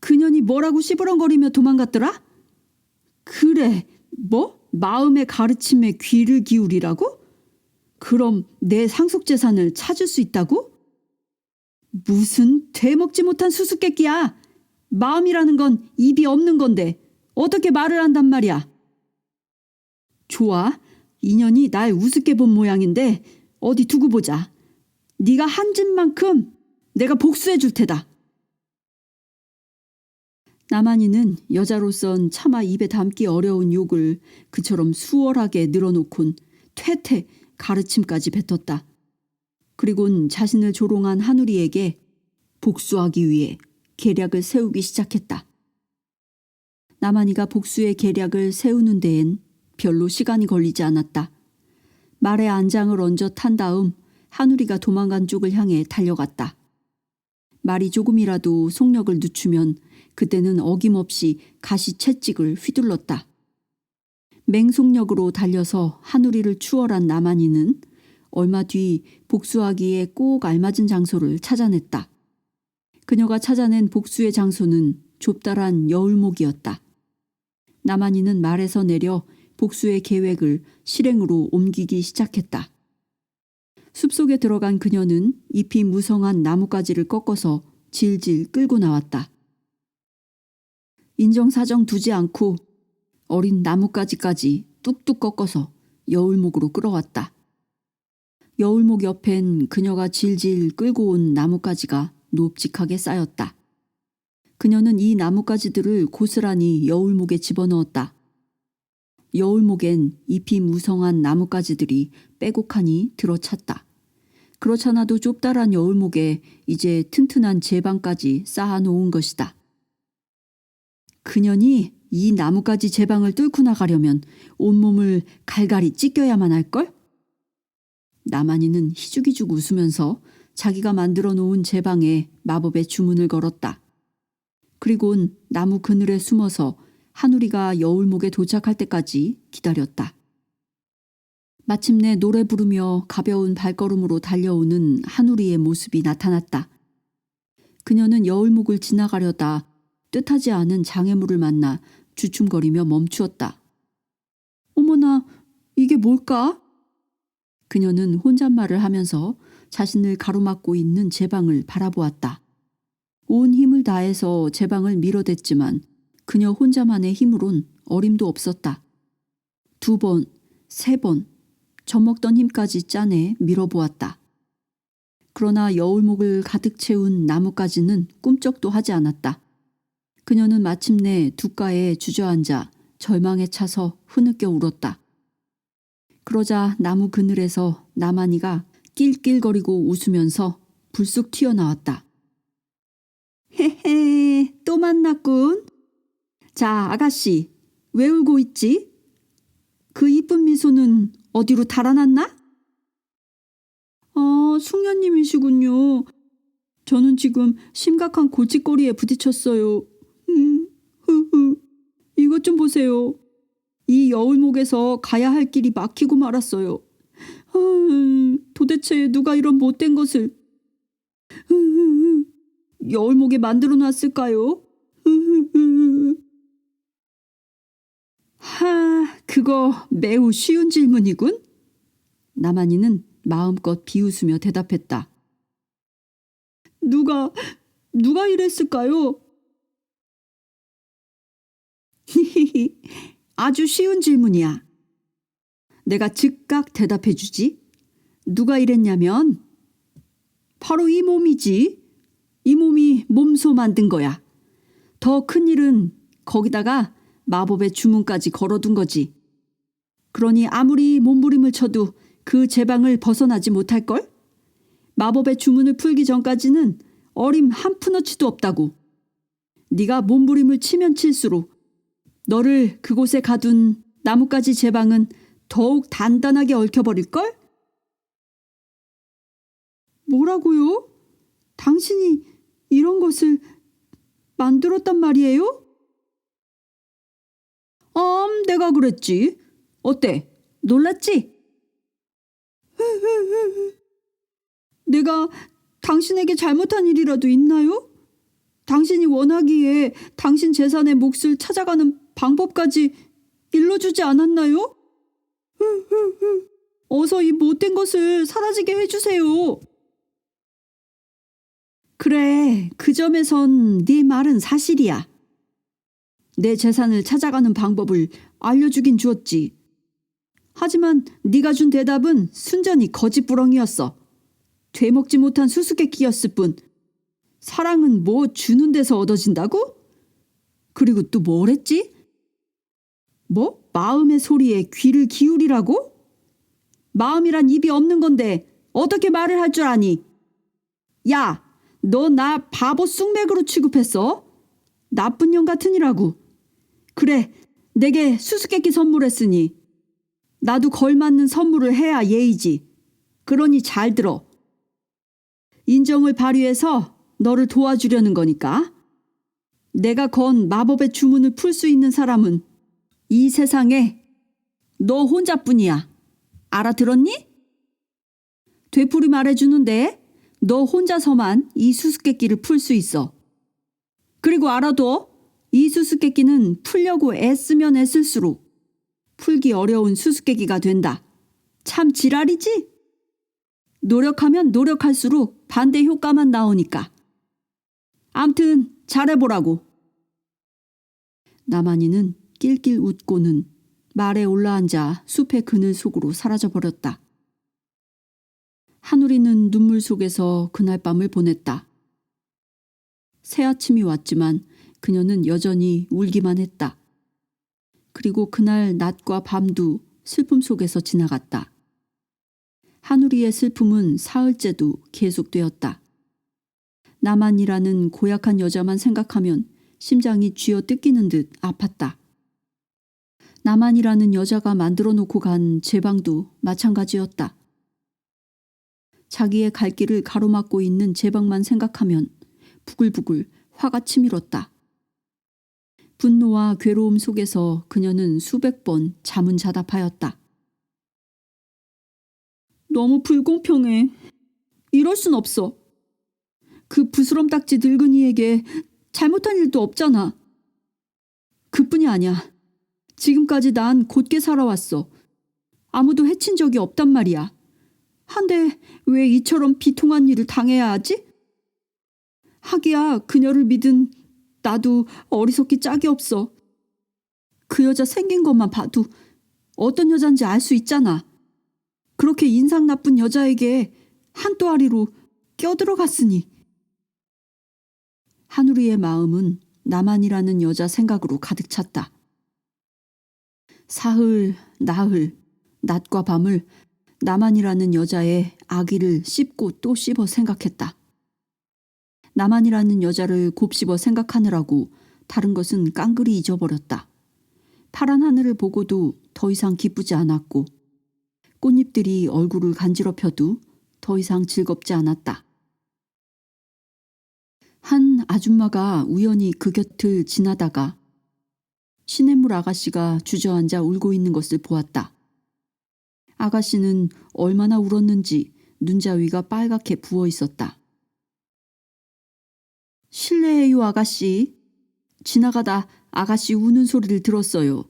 그 년이 뭐라고 시부렁거리며 도망갔더라? 그래, 뭐? 마음의 가르침에 귀를 기울이라고? 그럼 내 상속재산을 찾을 수 있다고? 무슨 되먹지 못한 수수께끼야. 마음이라는 건 입이 없는 건데 어떻게 말을 한단 말이야. 좋아, 인연이 날 우습게 본 모양인데 어디 두고 보자. 네가 한 짓만큼 내가 복수해 줄 테다. 나만이는 여자로선 차마 입에 담기 어려운 욕을 그처럼 수월하게 늘어놓곤 퇴퇴 가르침까지 뱉었다. 그리곤 자신을 조롱한 한우리에게 복수하기 위해 계략을 세우기 시작했다. 나만이가 복수의 계략을 세우는 데엔 별로 시간이 걸리지 않았다. 말에 안장을 얹어 탄 다음 한우리가 도망간 쪽을 향해 달려갔다. 말이 조금이라도 속력을 늦추면 그때는 어김없이 가시채찍을 휘둘렀다. 맹속력으로 달려서 한우리를 추월한 나만이는 얼마 뒤 복수하기에 꼭 알맞은 장소를 찾아냈다. 그녀가 찾아낸 복수의 장소는 좁다란 여울목이었다. 나만이는 말에서 내려 복수의 계획을 실행으로 옮기기 시작했다. 숲속에 들어간 그녀는 잎이 무성한 나뭇가지를 꺾어서 질질 끌고 나왔다. 인정사정 두지 않고 어린 나뭇가지까지 뚝뚝 꺾어서 여울목으로 끌어왔다. 여울목 옆엔 그녀가 질질 끌고 온 나뭇가지가 높직하게 쌓였다. 그녀는 이 나뭇가지들을 고스란히 여울목에 집어넣었다. 여울목엔 잎이 무성한 나뭇가지들이 빼곡하니 들어찼다. 그렇잖아도 좁다란 여울목에 이제 튼튼한 제방까지 쌓아놓은 것이다. 그년이 이 나뭇가지 제방을 뚫고 나가려면 온몸을 갈갈이 찢겨야만 할걸? 나만이는 희죽희죽 웃으면서 자기가 만들어 놓은 제방에 마법의 주문을 걸었다. 그리곤 나무 그늘에 숨어서 한우리가 여울목에 도착할 때까지 기다렸다. 마침내 노래 부르며 가벼운 발걸음으로 달려오는 한우리의 모습이 나타났다. 그녀는 여울목을 지나가려다 뜻하지 않은 장애물을 만나 주춤거리며 멈추었다. 어머나, 이게 뭘까? 그녀는 혼잣말을 하면서 자신을 가로막고 있는 제방을 바라보았다. 온 힘을 다해서 제방을 밀어댔지만 그녀 혼자만의 힘으론 어림도 없었다. 2번, 3번, 젖먹던 힘까지 짜내 밀어보았다. 그러나 여울목을 가득 채운 나뭇가지는 꿈쩍도 하지 않았다. 그녀는 마침내 둣가에 주저앉아 절망에 차서 흐느껴 울었다. 그러자 나무 그늘에서 나만이가 낄낄거리고 웃으면서 불쑥 튀어나왔다. 헤헤, 또 만났군. 자, 아가씨, 왜 울고 있지? 그 이쁜 미소는 어디로 달아났나? 아, 숙녀님이시군요. 저는 지금 심각한 골칫거리에 부딪혔어요. 흐흐. 이것 좀 보세요. 이 여울목에서 가야 할 길이 막히고 말았어요. 도대체 누가 이런 못된 것을 여울목에 만들어 놨을까요? 그거 매우 쉬운 질문이군. 나만이는 마음껏 비웃으며 대답했다. 누가 이랬을까요? 아주 쉬운 질문이야. 내가 즉각 대답해 주지. 누가 이랬냐면 바로 이 몸이지. 이 몸이 몸소 만든 거야. 더 큰 일은 거기다가 마법의 주문까지 걸어둔 거지. 그러니 아무리 몸부림을 쳐도 그 제방을 벗어나지 못할걸? 마법의 주문을 풀기 전까지는 어림 한 푼어치도 없다고. 네가 몸부림을 치면 칠수록 너를 그곳에 가둔 나뭇가지 제방은 더욱 단단하게 얽혀버릴걸? 뭐라고요? 당신이 이런 것을 만들었단 말이에요? 내가 그랬지. 어때? 놀랐지? 내가 당신에게 잘못한 일이라도 있나요? 당신이 원하기에 당신 재산의 몫을 찾아가는 방법까지 일러주지 않았나요? 어서 이 못된 것을 사라지게 해주세요. 그래, 그 점에선 네 말은 사실이야. 내 재산을 찾아가는 방법을 알려주긴 주었지. 하지만 네가 준 대답은 순전히 거짓부렁이었어. 되먹지 못한 수수께끼였을 뿐. 사랑은 뭐 주는 데서 얻어진다고? 그리고 또 뭘 했지? 뭐? 마음의 소리에 귀를 기울이라고? 마음이란 입이 없는 건데 어떻게 말을 할 줄 아니? 야, 너 나 바보 쑥맥으로 취급했어? 나쁜 년 같으니라고. 그래, 내게 수수께끼 선물했으니 나도 걸맞는 선물을 해야 예의지. 그러니 잘 들어. 인정을 발휘해서 너를 도와주려는 거니까. 내가 건 마법의 주문을 풀 수 있는 사람은 이 세상에 너 혼자뿐이야. 알아들었니? 되풀이 말해주는데 너 혼자서만 이 수수께끼를 풀 수 있어. 그리고 알아둬. 이 수수께끼는 풀려고 애쓰면 애쓸수록 풀기 어려운 수수께끼가 된다. 참 지랄이지? 노력하면 노력할수록 반대 효과만 나오니까. 암튼 잘해보라고. 나만이는 낄낄 웃고는 말에 올라앉아 숲의 그늘 속으로 사라져버렸다. 한우리는 눈물 속에서 그날 밤을 보냈다. 새아침이 왔지만 그녀는 여전히 울기만 했다. 그리고 그날 낮과 밤도 슬픔 속에서 지나갔다. 한우리의 슬픔은 사흘째도 계속되었다. 나만이라는 고약한 여자만 생각하면 심장이 쥐어 뜯기는 듯 아팠다. 나만이라는 여자가 만들어 놓고 간 제 방도 마찬가지였다. 자기의 갈 길을 가로막고 있는 제 방만 생각하면 부글부글 화가 치밀었다. 분노와 괴로움 속에서 그녀는 수백 번 자문자답하였다. 너무 불공평해. 이럴 순 없어. 그 부스럼딱지 늙은이에게 잘못한 일도 없잖아. 그뿐이 아니야. 지금까지 난 곧게 살아왔어. 아무도 해친 적이 없단 말이야. 한데 왜 이처럼 비통한 일을 당해야 하지? 하기야 그녀를 믿은 나도 어리석기 짝이 없어. 그 여자 생긴 것만 봐도 어떤 여잔지 알 수 있잖아. 그렇게 인상 나쁜 여자에게 한또아리로 껴들어갔으니. 한우리의 마음은 나만이라는 여자 생각으로 가득 찼다. 사흘, 나흘, 낮과 밤을 나만이라는 여자의 아기를 씹고 또 씹어 생각했다. 나만이라는 여자를 곱씹어 생각하느라고 다른 것은 깡그리 잊어버렸다. 파란 하늘을 보고도 더 이상 기쁘지 않았고 꽃잎들이 얼굴을 간지럽혀도 더 이상 즐겁지 않았다. 한 아줌마가 우연히 그 곁을 지나다가 시냇물 아가씨가 주저앉아 울고 있는 것을 보았다. 아가씨는 얼마나 울었는지 눈자위가 빨갛게 부어 있었다. 실례해요, 아가씨. 지나가다 아가씨 우는 소리를 들었어요.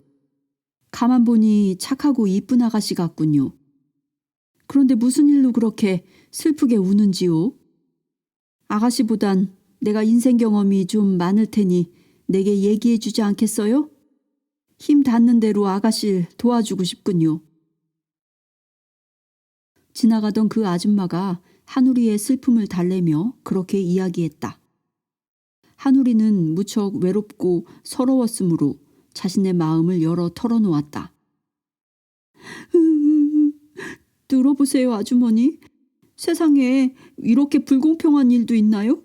가만 보니 착하고 이쁜 아가씨 같군요. 그런데 무슨 일로 그렇게 슬프게 우는지요? 아가씨보단 내가 인생 경험이 좀 많을 테니 내게 얘기해 주지 않겠어요? 힘 닿는 대로 아가씨를 도와주고 싶군요. 지나가던 그 아줌마가 한우리의 슬픔을 달래며 그렇게 이야기했다. 한우리는 무척 외롭고 서러웠으므로 자신의 마음을 열어 털어놓았다. 들어보세요, 아주머니. 세상에 이렇게 불공평한 일도 있나요?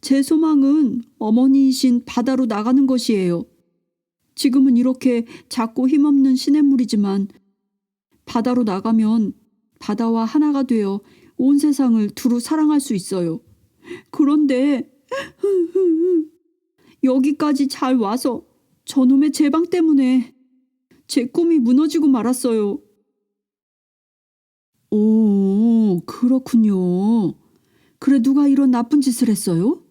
제 소망은 어머니이신 바다로 나가는 것이에요. 지금은 이렇게 작고 힘없는 시냇물이지만 바다로 나가면 바다와 하나가 되어 온 세상을 두루 사랑할 수 있어요. 그런데 여기까지 잘 와서 저놈의 제방 때문에 제 꿈이 무너지고 말았어요. 그렇군요. 그래 누가 이런 나쁜 짓을 했어요?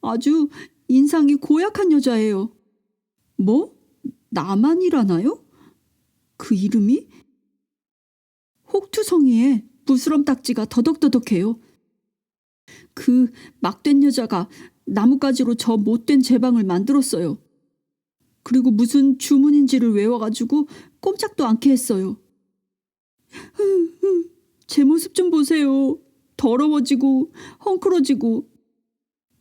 아주 인상이 고약한 여자예요. 뭐? 나만이라나요? 그 이름이? 혹투성이에 부스럼 딱지가 더덕더덕해요. 그 막된 여자가 나뭇가지로 저 못된 제 방을 만들었어요. 그리고 무슨 주문인지를 외워가지고 꼼짝도 않게 했어요. 제 모습 좀 보세요. 더러워지고 헝클어지고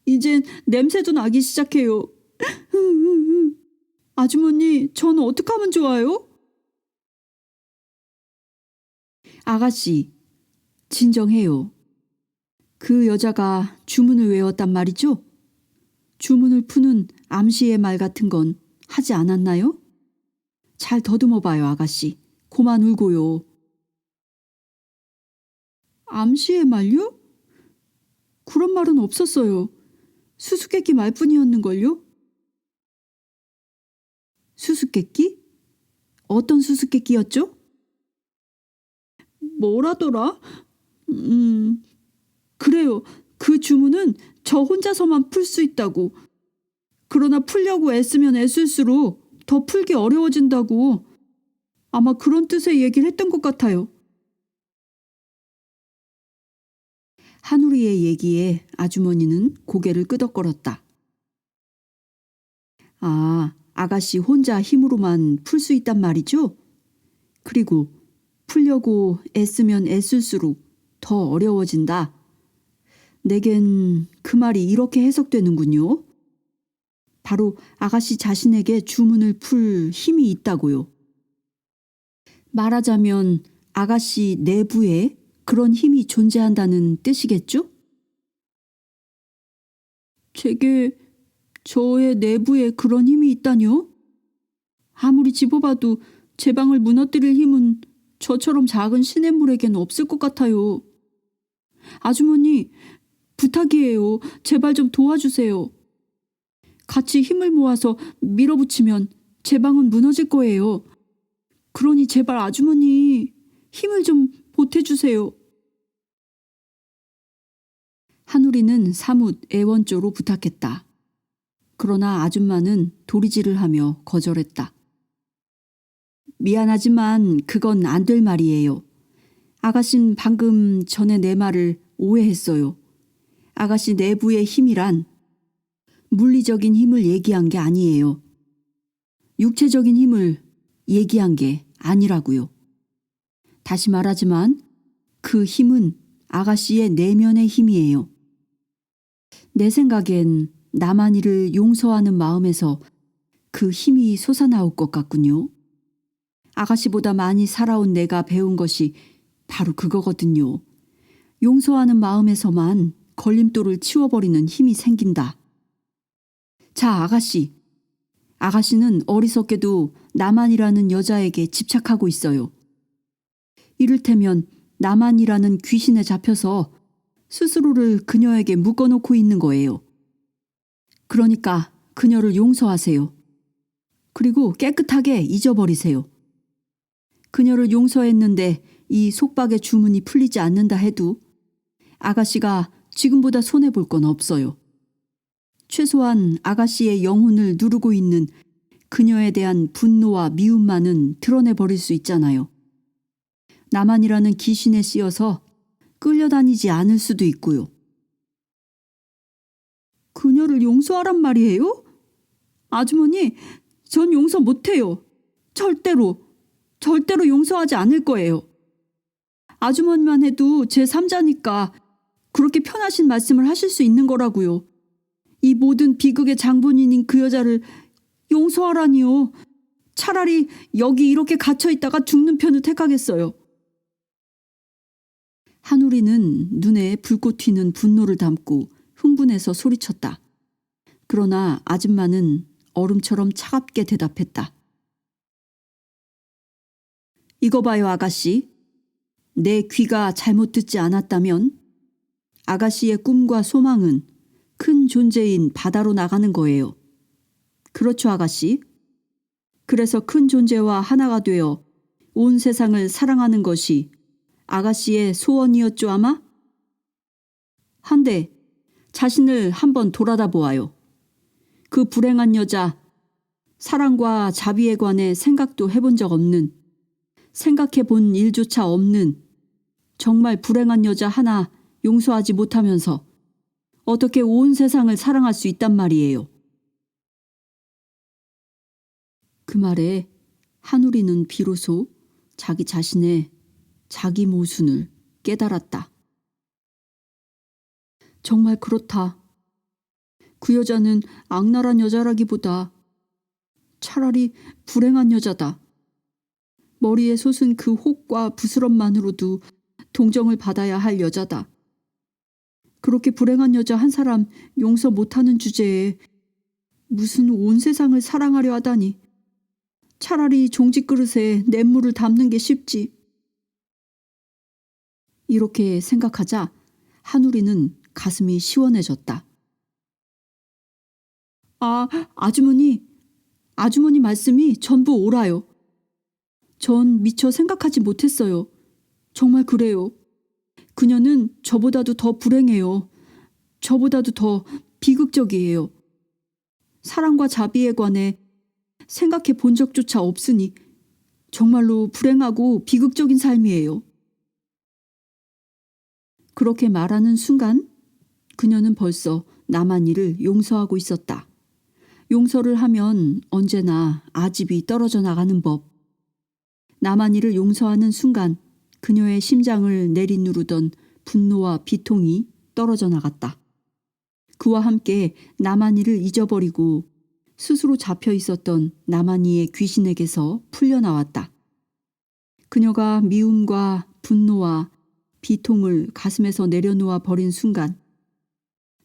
이젠 냄새도 나기 시작해요. 아주머니, 저는 어떻게 하면 좋아요? 아가씨, 진정해요. 그 여자가 주문을 외웠단 말이죠? 주문을 푸는 암시의 말 같은 건 하지 않았나요? 잘 더듬어봐요, 아가씨. 고만 울고요. 암시의 말요? 그런 말은 없었어요. 수수께끼 말뿐이었는걸요? 수수께끼? 어떤 수수께끼였죠? 뭐라더라? 그래요. 그 주문은 저 혼자서만 풀 수 있다고. 그러나 풀려고 애쓰면 애쓸수록 더 풀기 어려워진다고. 아마 그런 뜻의 얘기를 했던 것 같아요. 한우리의 얘기에 아주머니는 고개를 끄덕거렸다. 아, 아가씨 혼자 힘으로만 풀 수 있단 말이죠? 그리고 풀려고 애쓰면 애쓸수록 더 어려워진다. 내겐 그 말이 이렇게 해석되는군요. 바로 아가씨 자신에게 주문을 풀 힘이 있다고요. 말하자면 아가씨 내부에 그런 힘이 존재한다는 뜻이겠죠? 제게 저의 내부에 그런 힘이 있다뇨? 아무리 집어봐도 제 방을 무너뜨릴 힘은 저처럼 작은 시냇물에겐 없을 것 같아요. 아주머니, 부탁이에요. 제발 좀 도와주세요. 같이 힘을 모아서 밀어붙이면 제 방은 무너질 거예요. 그러니 제발 아주머니, 힘을 좀 보태주세요. 한우리는 사뭇 애원조로 부탁했다. 그러나 아줌마는 도리질을 하며 거절했다. 미안하지만 그건 안 될 말이에요. 아가씨는 방금 전에 내 말을 오해했어요. 아가씨 내부의 힘이란 물리적인 힘을 얘기한 게 아니에요. 육체적인 힘을 얘기한 게 아니라고요. 다시 말하지만 그 힘은 아가씨의 내면의 힘이에요. 내 생각엔 나만이를 용서하는 마음에서 그 힘이 솟아나올 것 같군요. 아가씨보다 많이 살아온 내가 배운 것이 바로 그거거든요. 용서하는 마음에서만 걸림돌을 치워버리는 힘이 생긴다. 자, 아가씨. 아가씨는 어리석게도 나만이라는 여자에게 집착하고 있어요. 이를테면 나만이라는 귀신에 잡혀서 스스로를 그녀에게 묶어놓고 있는 거예요. 그러니까 그녀를 용서하세요. 그리고 깨끗하게 잊어버리세요. 그녀를 용서했는데 이 속박의 주문이 풀리지 않는다 해도 아가씨가 지금보다 손해볼 건 없어요. 최소한 아가씨의 영혼을 누르고 있는 그녀에 대한 분노와 미움만은 드러내버릴 수 있잖아요. 나만이라는 귀신에 씌어서 끌려다니지 않을 수도 있고요. 그녀를 용서하란 말이에요? 아주머니, 전 용서 못해요. 절대로 용서하지 않을 거예요. 아주머니만 해도 제 3자니까 그렇게 편하신 말씀을 하실 수 있는 거라고요. 이 모든 비극의 장본인인 그 여자를 용서하라니요. 차라리 여기 이렇게 갇혀있다가 죽는 편을 택하겠어요. 한우리는 눈에 불꽃 튀는 분노를 담고 흥분해서 소리쳤다. 그러나 아줌마는 얼음처럼 차갑게 대답했다. 이거 봐요, 아가씨. 내 귀가 잘못 듣지 않았다면 아가씨의 꿈과 소망은 큰 존재인 바다로 나가는 거예요. 그렇죠, 아가씨? 그래서 큰 존재와 하나가 되어 온 세상을 사랑하는 것이 아가씨의 소원이었죠 아마? 한데 자신을 한번 돌아다 보아요. 그 불행한 여자, 사랑과 자비에 관해 생각도 해본 적 없는, 생각해 본 일조차 없는 정말 불행한 여자 하나 용서하지 못하면서 어떻게 온 세상을 사랑할 수 있단 말이에요. 그 말에 한우리는 비로소 자기 자신의 자기 모순을 깨달았다. 정말 그렇다. 그 여자는 악랄한 여자라기보다 차라리 불행한 여자다. 머리에 솟은 그 혹과 부스럼만으로도 동정을 받아야 할 여자다. 그렇게 불행한 여자 한 사람 용서 못하는 주제에 무슨 온 세상을 사랑하려 하다니. 차라리 종지 그릇에 냇물을 담는 게 쉽지. 이렇게 생각하자 한우리는 가슴이 시원해졌다. 아주머니 말씀이 전부 옳아요. 전 미처 생각하지 못했어요. 정말 그래요. 그녀는 저보다도 더 불행해요. 저보다도 더 비극적이에요. 사랑과 자비에 관해 생각해 본 적조차 없으니 정말로 불행하고 비극적인 삶이에요. 그렇게 말하는 순간 그녀는 벌써 나만이를 용서하고 있었다. 용서를 하면 언제나 아집이 떨어져 나가는 법. 나만이를 용서하는 순간 그녀의 심장을 내리누르던 분노와 비통이 떨어져 나갔다. 그와 함께 나만이를 잊어버리고 스스로 잡혀 있었던 나만이의 귀신에게서 풀려나왔다. 그녀가 미움과 분노와 비통을 가슴에서 내려놓아 버린 순간,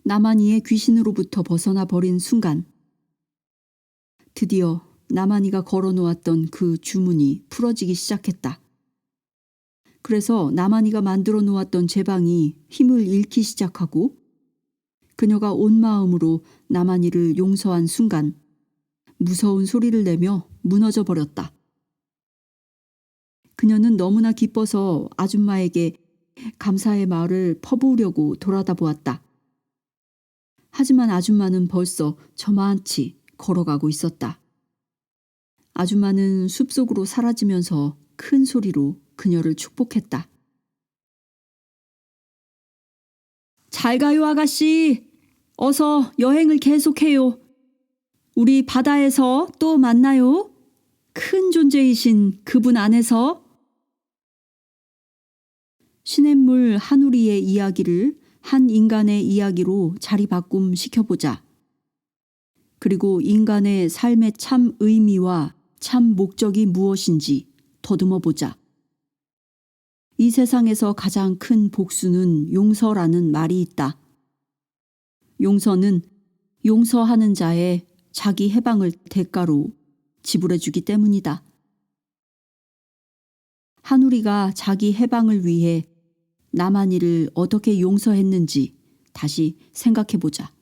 나만이의 귀신으로부터 벗어나 버린 순간, 드디어 나만이가 걸어놓았던 그 주문이 풀어지기 시작했다. 그래서 나만이가 만들어 놓았던 제방이 힘을 잃기 시작하고 그녀가 온 마음으로 나만이를 용서한 순간 무서운 소리를 내며 무너져 버렸다. 그녀는 너무나 기뻐서 아줌마에게 감사의 말을 퍼부으려고 돌아다 보았다. 하지만 아줌마는 벌써 저만치 걸어가고 있었다. 아줌마는 숲속으로 사라지면서 큰 소리로 그녀를 축복했다. 잘 가요, 아가씨. 어서 여행을 계속해요. 우리 바다에서 또 만나요. 큰 존재이신 그분 안에서. 시냇물 한우리의 이야기를 한 인간의 이야기로 자리바꿈 시켜보자. 그리고 인간의 삶의 참 의미와 참 목적이 무엇인지 더듬어 보자. 이 세상에서 가장 큰 복수는 용서라는 말이 있다. 용서는 용서하는 자의 자기 해방을 대가로 지불해주기 때문이다. 한우리가 자기 해방을 위해 나만이를 어떻게 용서했는지 다시 생각해보자.